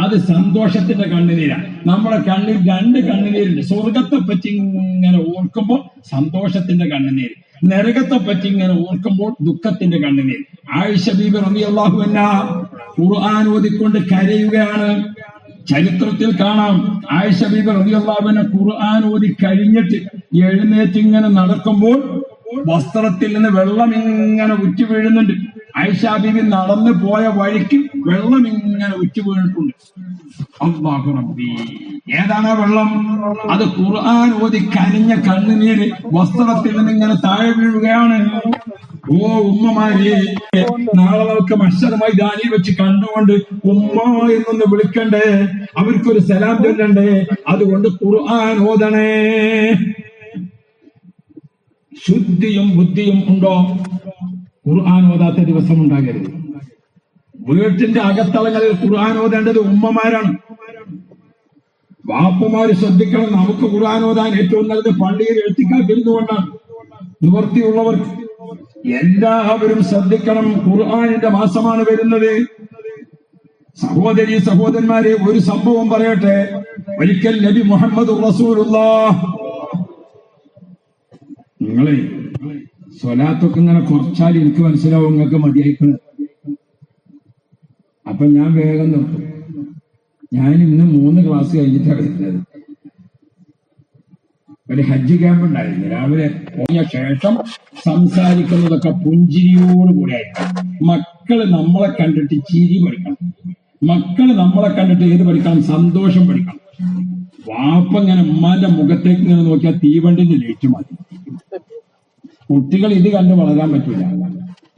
അത് സന്തോഷത്തിന്റെ കണ്ണുനീരാണ്. നമ്മുടെ കണ്ണിൽ 2 കണ്ണുനീരുണ്ട്. സ്വർഗത്തെ പറ്റി ഇങ്ങനെ ഓർക്കുമ്പോൾ സന്തോഷത്തിന്റെ കണ്ണുനീര്, നരകത്തെ പറ്റി ഇങ്ങനെ ഓർക്കുമ്പോൾ ദുഃഖത്തിന്റെ കണ്ണുനീര്. ആയിഷ ബീബി റളിയല്ലാഹു അൻഹാ ഖുർആൻ ഓതിക്കൊണ്ട് കരയുകയാണ്. ചരിത്രത്തിൽ കാണാം, ആയിഷ ബീബി റളിയല്ലാഹു അൻഹ ഖുർആൻ ഓതി കഴിഞ്ഞിട്ട് എഴുന്നേറ്റ് ഇങ്ങനെ നടക്കുമ്പോൾ വസ്ത്രത്തിൽ നിന്ന് വെള്ളം ഇങ്ങനെ ഉറ്റി വീഴുന്നുണ്ട്. ആയിഷ ബീബി നടന്നു പോയ വഴിക്ക് വെള്ളം ഇങ്ങനെ ഉറ്റി വീണിട്ടുണ്ട്. അല്ലാഹു റബ്ബി. ഏതാണ് വെള്ളം? അത് ഖുർആൻ ഓതി കരഞ്ഞ കണ്ണുനീര് വസ്ത്രത്തിൽ നിന്ന് ഇങ്ങനെ താഴെ വീഴുകയാണ്. ഓ ഉമ്മമാരെ, നാളെ നമുക്ക് മഹ്ശർ മൈതാനിൽ വെച്ച് കണ്ടുകൊണ്ട് ഉമ്മ എന്നൊന്ന് വിളിക്കണ്ടേ? അവർക്കൊരു സലാം ചൊല്ലണ്ടേ? അതുകൊണ്ട് ഖുർആൻ ഓതണേ. ശുദ്ധിയും ബുദ്ധിയും ഉണ്ടോ? ഖുർആൻ ഓതാത്ത ദിവസം ഉണ്ടാകരുത്. വീട്ടിന്റെ അകത്തളങ്ങളിൽ ഖുർആൻ ഓതേണ്ടത് ഉമ്മമാരാണ്. ബാപ്പമാര് ശ്രദ്ധിക്കണം. നമുക്ക് ഖുർആൻ ഓതാൻ ഏറ്റവും നല്ലത് പള്ളിയിൽ എഴുത്തിക്കാത്തിരുന്നുകൊണ്ടാണ്. നിവൃത്തിയുള്ളവർക്ക് എല്ലാവരും ശ്രദ്ധിക്കണം. ഖുർആനിന്റെ മാസമാണ് വരുന്നത്. സഹോദരി സഹോദരന്മാരെ, ഒരു സംഭവം പറയട്ടെ. ഒരിക്കൽ നബി മുഹമ്മദ് റസൂലുള്ളാഹ്, നിങ്ങളെ സ്വലാത്തൊക്കെ ഇങ്ങനെ കുറച്ചാൽ എനിക്ക് മനസ്സിലാവും നിങ്ങൾക്ക് മതിയായിക്കണം. അപ്പൊ ഞാൻ വേഗം നിർത്തും. ഞാൻ ഇന്ന് 3 ക്ലാസ് കഴിഞ്ഞിട്ടാണ് വരുന്നത്. ഒരു ഹജ്ജ് ക്യാമ്പ് ഉണ്ടായിരുന്നു. രാവിലെ പോയ ശേഷം സംസാരിക്കുന്നതൊക്കെ പുഞ്ചിരിയോടുകൂടി ആയിരിക്കും. മക്കള് നമ്മളെ കണ്ടിട്ട് ചിരി പഠിക്കണം. മക്കള് നമ്മളെ കണ്ടിട്ട് ഏത് പഠിക്കണം? സന്തോഷം പഠിക്കണം. വാപ്പ ഇങ്ങനെ ഉമ്മാന്റെ മുഖത്തേക്ക് ഇങ്ങനെ നോക്കിയാൽ തീവണ്ടിന്റെ ലൈറ്റ് മതി. കുട്ടികൾ ഇത് കണ്ട് വളരാൻ പറ്റില്ല.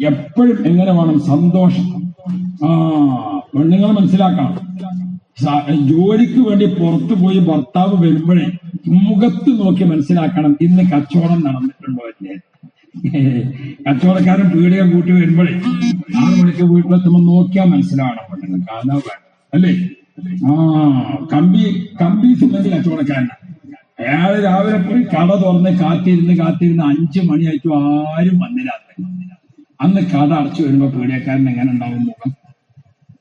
എപ്പോഴും എങ്ങനെ വേണം? സന്തോഷം. പെണ്ണുങ്ങൾ മനസ്സിലാക്കണം. ജോലിക്ക് വേണ്ടി പുറത്തു പോയി ഭർത്താവ് വരുമ്പോഴേ മുഖത്ത് നോക്കി മനസ്സിലാക്കണം ഇന്ന് കച്ചവടം നടന്നിട്ടുണ്ടോ അല്ലേ. കച്ചവടക്കാരൻ പീടിക കൂട്ടി വരുമ്പോഴേ 6 മണിക്ക് വീട്ടിലെത്തുമ്പോൾ നോക്കിയാൽ മനസ്സിലാവണം പെണ്ണുങ്ങൾ. കാണാൻ വേണം അല്ലേ? കമ്പി സിമന്റ് കച്ചവടക്കാരനാണ്. അയാള് രാവിലെ പോയി കട തുറന്ന് കാത്തിരുന്ന് 5 മണിയായിട്ടും ആരും വന്നില്ല. അന്ന് കട അടച്ചു വരുമ്പോ പീടികക്കാരൻ എങ്ങനെ ഉണ്ടാവും മുഖം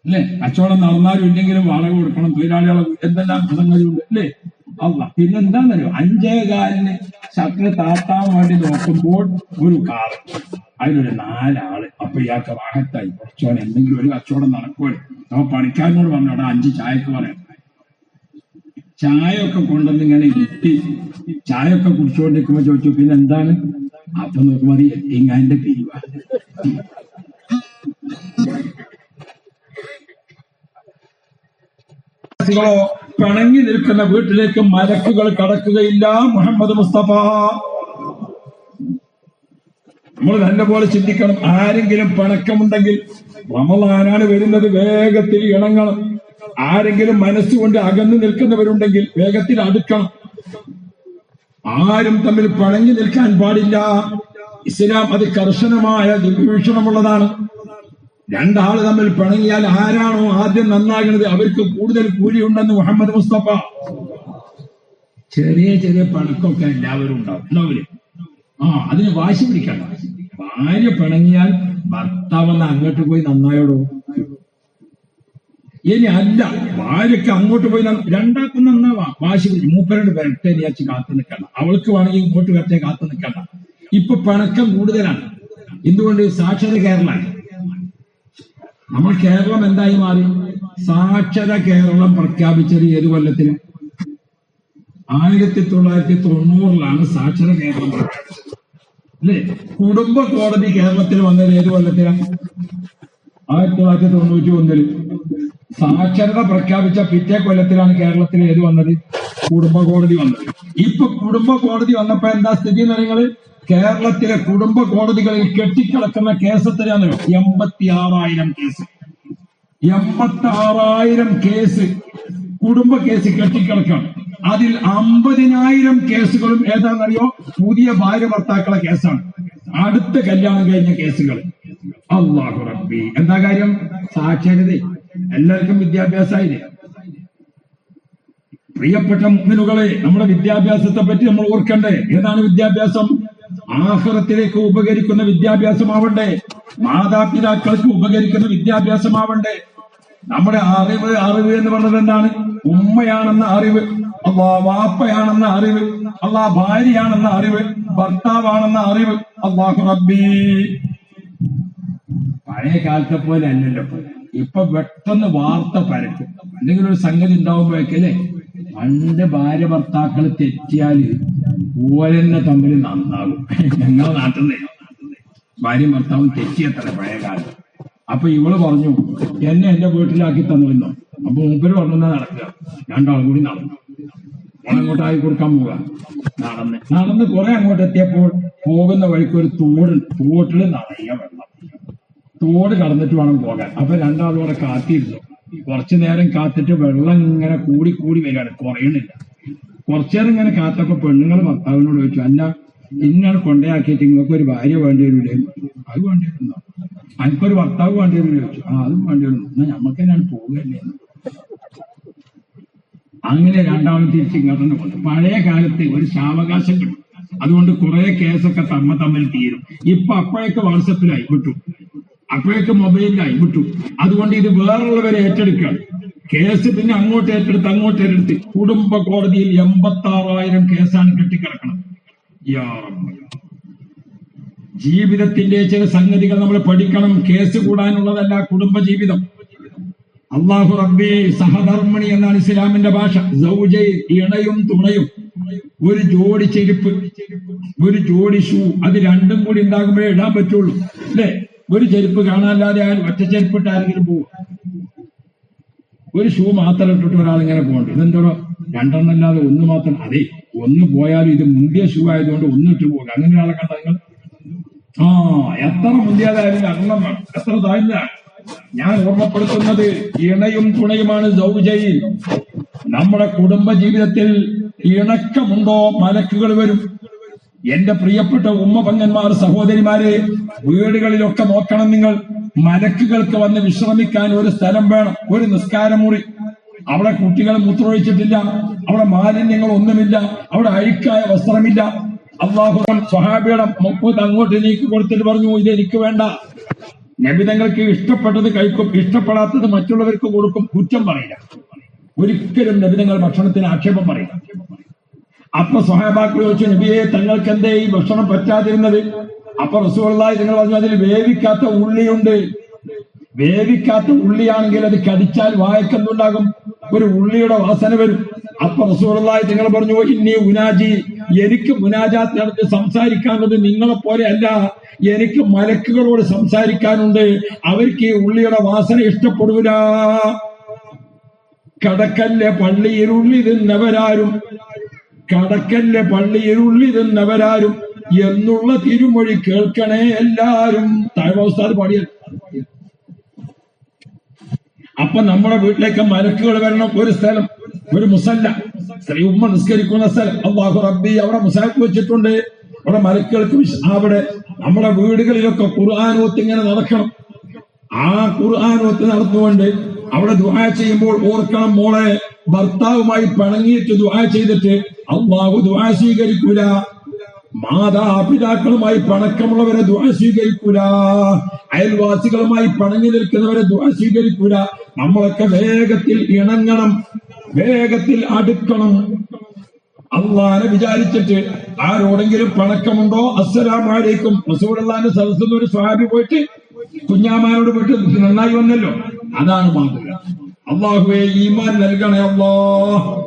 അല്ലേ? കച്ചവടം നടന്നാലും ഇല്ലെങ്കിലും വാടക കൊടുക്കണം, തൊഴിലാളികളെ എന്തെല്ലാം സംഗതിയുണ്ട് അല്ലേ? അല്ല, പിന്നെന്താന്നറിയോ? 5:15 ഷട്ടർ താത്താൻ വേണ്ടി നോക്കുമ്പോൾ ഒരു കാറ്, അതിലൊരു 4 ആള്. അപ്പൊ ഇയാൾക്ക് വാഹത്തായി കുറച്ചോനെ എന്തെങ്കിലും ഒരു കച്ചവടം നടക്കുമല്ലോ. അപ്പൊ പണിക്കാരനോട് പറഞ്ഞോടാ 5 ചായക്ക് പറയാം. ചായ ഒക്കെ കൊണ്ടുവന്ന് ഇങ്ങനെ ഇട്ടി ചായ ഒക്കെ കുടിച്ചുകൊണ്ടിരിക്കുമ്പോ ചോദിച്ചു പിന്നെ എന്താണ്? അപ്പൊ നോക്കുമ്പോ അത് എത്തിങ്ങാന്റെ പിരിവാ. പിണങ്ങി നിൽക്കുന്ന വീട്ടിലേക്ക് മലക്കുകൾ കടക്കുകയില്ല. മുഹമ്മദ് മുസ്തഫ. നമ്മൾ നല്ലപോലെ ചിന്തിക്കണം. ആരെങ്കിലും പിണക്കമുണ്ടെങ്കിൽ റമളാനാണ് വരുന്നത്, വേഗത്തിൽ ഇണങ്ങണം. ആരെങ്കിലും മനസ്സുകൊണ്ട് അകന്നു നിൽക്കുന്നവരുണ്ടെങ്കിൽ വേഗത്തിൽ അടുക്കണം. ആരും തമ്മിൽ പിണങ്ങി നിൽക്കാൻ പാടില്ല. ഇസ്ലാം അത് കർശനമായ വീക്ഷണമുള്ളതാണ്. രണ്ടാള് തമ്മിൽ പിണങ്ങിയാൽ ആരാണോ ആദ്യം നന്നാകുന്നത് അവർക്ക് കൂടുതൽ കൂലിയുണ്ടെന്ന് മുഹമ്മദ് മുസ്തഫ. ചെറിയ ചെറിയ പണക്കൊക്കെ എല്ലാവരും ഉണ്ടാവും, ഉണ്ടാവില്ലേ? അതിന് വാശി പിടിക്കണ്ട. ഭാര്യ പിണങ്ങിയാൽ ഭർത്താവെന്ന് അങ്ങോട്ട് പോയി നന്നായോടോ. ഇനി അല്ല, ഭാര്യക്ക് അങ്ങോട്ട് പോയി രണ്ടാക്കും നന്നാവാ, വാശി പിടിച്ച് മൂപ്പരോട് വരട്ടെ വിചാരിച്ച് കാത്തു നിൽക്കണ്ട. അവൾക്ക് വേണമെങ്കിൽ ഇങ്ങോട്ട് വരട്ടെ കാത്തു നിൽക്കണ്ട. ഇപ്പൊ പിണക്കം കൂടുതലാണ്. എന്തുകൊണ്ട്? സാക്ഷര കേരളമാണ്. നമ്മൾ കേരളം എന്തായി മാറി? സാക്ഷര കേരളം പ്രഖ്യാപിച്ചത് ഏത് കൊല്ലത്തില്? 1990 സാക്ഷര കേരളം പ്രഖ്യാപിച്ചത് അല്ലേ? കുടുംബ കോടതി കേരളത്തിൽ വന്നത് ഏത് കൊല്ലത്തിലാണ്? 1991. സാക്ഷരത പ്രഖ്യാപിച്ച പിറ്റേ കൊല്ലത്തിലാണ് കേരളത്തിൽ ഏത് വന്നത്? കുടുംബ കോടതി വന്നത്. ഇപ്പൊ കുടുംബ കോടതി വന്നപ്പോ എന്താ സ്ഥിതി എന്ന് പറയുന്നത്? കേരളത്തിലെ കുടുംബ കോടതികളിൽ കെട്ടിക്കിടക്കുന്ന കേസ് എത്രയാണ്? 86,000 കേസ്. 86,000 കേസ് കുടുംബ കേസ് കെട്ടിക്കിടക്കാണ്. അതിൽ 50,000 കേസുകളും ഏതാണെന്നറിയോ? പുതിയ ഭാര്യ ഭർത്താക്കളെ കേസാണ്, അടുത്ത കല്യാണം കഴിഞ്ഞ കേസുകൾ. അല്ലാഹു റബ്ബി, എന്താ കാര്യം? സാക്ഷരത. എല്ലാവർക്കും വിദ്യാഭ്യാസമായില്ലേ? പ്രിയപ്പെട്ട മുഅ്മിനുകളെ, നമ്മുടെ വിദ്യാഭ്യാസത്തെ പറ്റി നമ്മൾ ഓർക്കണ്ടേ? ഏതാണ് വിദ്യാഭ്യാസം? ആഖിറത്തിലേക്ക് ഉപകരിക്കുന്ന വിദ്യാഭ്യാസമാവണ്ടേ? മാതാപിതാക്കൾക്ക് ഉപകരിക്കുന്ന വിദ്യാഭ്യാസമാവണ്ടേ? നമ്മുടെ അറിവ് എന്ന് പറഞ്ഞത് എന്താണ്? ഉമ്മയാണെന്ന അറിവ്, വാപ്പയാണെന്ന അറിവ്, ഭാര്യയാണെന്ന അറിവ്, ഭർത്താവാണെന്ന അറിവ്. അല്ലാഹു റബ്ബി. പഴയ കാലത്തെ പോലെ അല്ലല്ലോ. ഇപ്പൊ പെട്ടെന്ന് വാർത്ത പരക്കും. എന്തെങ്കിലും ഒരു സംഗതി ഉണ്ടാവുമ്പോഴേക്കല്ലേ? പണ്ട് ഭാര്യ ഭർത്താക്കൾ തെറ്റിയാല് ഓരെന്നെ തമ്മിൽ നന്നാകും. ഞങ്ങളെ നാട്ടിൽ നിന്ന് ഭാര്യ ഭർത്താവും തെറ്റിയത്ര പഴയ കാലം. അപ്പൊ ഇവള് പറഞ്ഞു, എന്നെ എന്റെ വീട്ടിലാക്കി തന്നിരുന്നോ? അപ്പൊ മൂപ്പര് പറഞ്ഞു, നടക്കുക. രണ്ടാളും കൂടി നടന്നു. അങ്ങോട്ടായി കൊടുക്കാൻ പോവുക. നടന്ന് കുറെ അങ്ങോട്ട് എത്തിയപ്പോൾ പോകുന്ന വഴിക്ക് ഒരു തോട്ടില് നിറയെ വെള്ളം. തോട് കടന്നിട്ട് വേണം പോകാൻ. അപ്പൊ രണ്ടാളും കൂടെ കാത്തിരുന്നു. കുറച്ചു നേരം കാത്തിട്ട് വെള്ളം ഇങ്ങനെ കൂടി വരികയാണ്, കുറയണില്ല. കുറച്ചേരം ഇങ്ങനെ കാത്തപ്പോ പെണ്ണുങ്ങൾ ഭർത്താവിനോട് ചോദിച്ചു, അല്ല, ഇന്നാണ് കൊണ്ടയാക്കിയിട്ട് നിങ്ങൾക്ക് ഒരു ഭാര്യ വേണ്ടി വരില്ലേ? അത് വേണ്ടി വരുന്നോ? എനിക്കൊരു ഭർത്താവ് വേണ്ടി വരും ചോദിച്ചു. അതും വേണ്ടി വരുന്നു. എന്നാ ഞമ്മക്ക് തന്നെയാണ് പോവുകയല്ലേ? അങ്ങനെ രണ്ടാളും തിരിച്ചിങ്ങോട്ട് കൊണ്ട്. പഴയ കാലത്ത് ഒരു സാവകാശം കിട്ടും. അതുകൊണ്ട് കുറെ കേസൊക്കെ തമ്മിൽ തീരും. ഇപ്പൊ അപ്പോഴേക്ക് വാട്സപ്പിലായി വിട്ടു, അപ്പോഴേക്ക് മൊബൈലിലായി വിട്ടു. അതുകൊണ്ട് ഇത് വേറുള്ളവരെ ഏറ്റെടുക്കുകയാണ്. കേസ് പിന്നെ അങ്ങോട്ട് ഏറ്റെടുത്ത് കുടുംബ കോടതിയിൽ 86,000 കേസാണ് കെട്ടിക്കിടക്കണം. ജീവിതത്തിന്റെ ചില സംഗതികൾ നമ്മൾ പഠിക്കണം. കേസ് കൂടാനുള്ളതല്ല കുടുംബ ജീവിതം. അല്ലാഹു റബ്ബി. സഹധർമ്മിണി എന്നാണ് ഇസ്ലാമിന്റെ ഭാഷ. സൗജൈ, ഇണയും തുണയും. ഒരു ജോഡി ചെരുപ്പ്, ഒരു ജോഡി ഷൂ, അത് രണ്ടും കൂടി ഉണ്ടാകുമ്പോഴേ ഇടാൻ പറ്റുള്ളൂ അല്ലേ? ഒരു ചെരുപ്പ് കാണാനില്ലാതെ ആയാലും ഒറ്റ ചെരുപ്പിട്ട് ആരെങ്കിലും പോകും. ഒരു ഷൂ മാത്രം ഇട്ടിട്ട് ഒരാളിങ്ങനെ പോകണ്ട. ഇതെന്തോ രണ്ടെണ്ണം അല്ലാതെ ഒന്ന് മാത്രം. അതെ, ഒന്ന് പോയാലും ഇത് മുന്തിയ ഷൂ ആയതുകൊണ്ട് ഒന്നിട്ട് പോകുക. അങ്ങനെ ഒരാളെ കണ്ട നിങ്ങൾ എത്ര മുന്തിയതായാലും രണ്ടെണ്ണം വേണം. എത്ര താഴ്ന്ന ഞാൻ ഓർമ്മപ്പെടുത്തുന്നത് ഇണയും തുണയുമാണ്. സൗജയിൽ നമ്മുടെ കുടുംബ ജീവിതത്തിൽ ഇണക്കമുണ്ടോ മലക്കുകൾ വരും. എന്റെ പ്രിയപ്പെട്ട ഉമ്മ പങ്ങന്മാർ, സഹോദരിമാരെ, വീടുകളിലൊക്കെ നോക്കണം നിങ്ങൾ. മലക്കുകൾക്ക് വന്ന് വിശ്രമിക്കാൻ ഒരു സ്ഥലം വേണം, ഒരു നിസ്കാരമുറി. അവിടെ കുട്ടികൾ മൂത്രമൊഴിച്ചിട്ടില്ല, അവിടെ മാലിന്യങ്ങൾ ഒന്നുമില്ല, അവിടെ അഴുക്കായ വസ്ത്രമില്ല. അല്ലാഹു സ്വഹാബിയുടെ മുപ്പത് അങ്ങോട്ട് നീക്കി കൊടുത്തിട്ട് പറഞ്ഞു, ഇത് എനിക്ക് വേണ്ട. നബിതങ്ങൾക്ക് ഇഷ്ടപ്പെട്ടത് കഴിക്കും, ഇഷ്ടപ്പെടാത്തത് മറ്റുള്ളവർക്ക് കൊടുക്കും. കുറ്റം പറയില്ല. ഒരിക്കലും നബിതങ്ങൾ ഭക്ഷണത്തിന് ആക്ഷേപം പറയില്ല. അപ്പൊ സ്വഹാബാക്കൾ ചോദിച്ചു, നബിയെ തങ്ങൾക്ക് എന്തേ ഈ ഭക്ഷണം പറ്റാതിരുന്നത്? അപ്പൊ റസൂലുള്ളാഹി തങ്ങൾ പറഞ്ഞു, അതിൽ വേവിക്കാത്ത ഉള്ളിയുണ്ട്. വേവിക്കാത്ത ഉള്ളിയാണെങ്കിൽ അത് കടിച്ചാൽ വായക്കെന്തുണ്ടാകും? ഒരു ഉള്ളിയുടെ വാസന വരും. അപ്പൊ റസൂലുള്ളാഹി തങ്ങൾ പറഞ്ഞു, ഇന്നി ഉനാജി, എനിക്ക് മുനാജാത്ത് നടത്തി സംസാരിക്കാനുള്ളത് നിങ്ങളെ പോലെ അല്ല, എനിക്ക് മലക്കുകളോട് സംസാരിക്കാനുണ്ട്. അവർക്ക് ഈ ഉള്ളിയുടെ വാസന ഇഷ്ടപ്പെടൂല. കടക്കല്ലെ പള്ളിയിരുള്ളി തിന്നവരാരും, കടക്കല്ലെ പള്ളിയിരുള്ളി തിന്നവരാരും എന്നുള്ള തിരുമൊഴി കേൾക്കണേ എല്ലാരും. താഴ്വാസ്താദ് പാടിയ. അപ്പൊ നമ്മുടെ വീട്ടിലേക്ക് മലക്കുകൾ വരണം. ഒരു സ്ഥലം, ഒരു മുസല്ല, സ്ത്രീ ഉമ്മ നിസ്കരിക്കുന്ന സ്ഥലം. അല്ലാഹു റബ്ബി, അവിടെ മുസാഫ് വെച്ചിട്ടുണ്ട്. അവിടെ മലക്കുകൾക്ക് അവിടെ നമ്മുടെ വീടുകളിലൊക്കെ ഖുർആൻ ഓത്ത് ഇങ്ങനെ നടക്കണം. ആ ഖുർആൻ ഒത്ത് നടന്നുകൊണ്ട് അവിടെ ദുആ ചെയ്യുമ്പോൾ ഓർക്കണം മോളെ, ഭർത്താവുമായി പിണങ്ങിയിട്ട് ദുആ ചെയ്തിട്ട് അല്ലാഹു ദുആ സ്വീകരിക്കൂല. മാതാപിതാക്കളുമായി പണക്കമുള്ളവരെ ദുആ സ്വീകരിക്കൂല. അയൽവാസികളുമായി പണങ്ങി നിൽക്കുന്നവരെ ദുആ സ്വീകരിക്കൂല. നമ്മളൊക്കെ വേഗത്തിൽ ഇണങ്ങണം, വേഗത്തിൽ അടുക്കണം. അള്ളാനെ വിചാരിച്ചിട്ട് ആരോടെങ്കിലും പണക്കമുണ്ടോ, അസ്സലാമു അലൈക്കും. റസൂലുള്ളാഹിന്റെ സദസ്സിൽ ഒരു സ്വഹാബി പോയിട്ട് കുഞ്ഞാമാനോട് പോയിട്ട് നന്നായി വന്നല്ലോ. അതാണ് മാതൃക. അല്ലാഹുവേ ഈമാൻ നൽകണേ അല്ലാഹ്.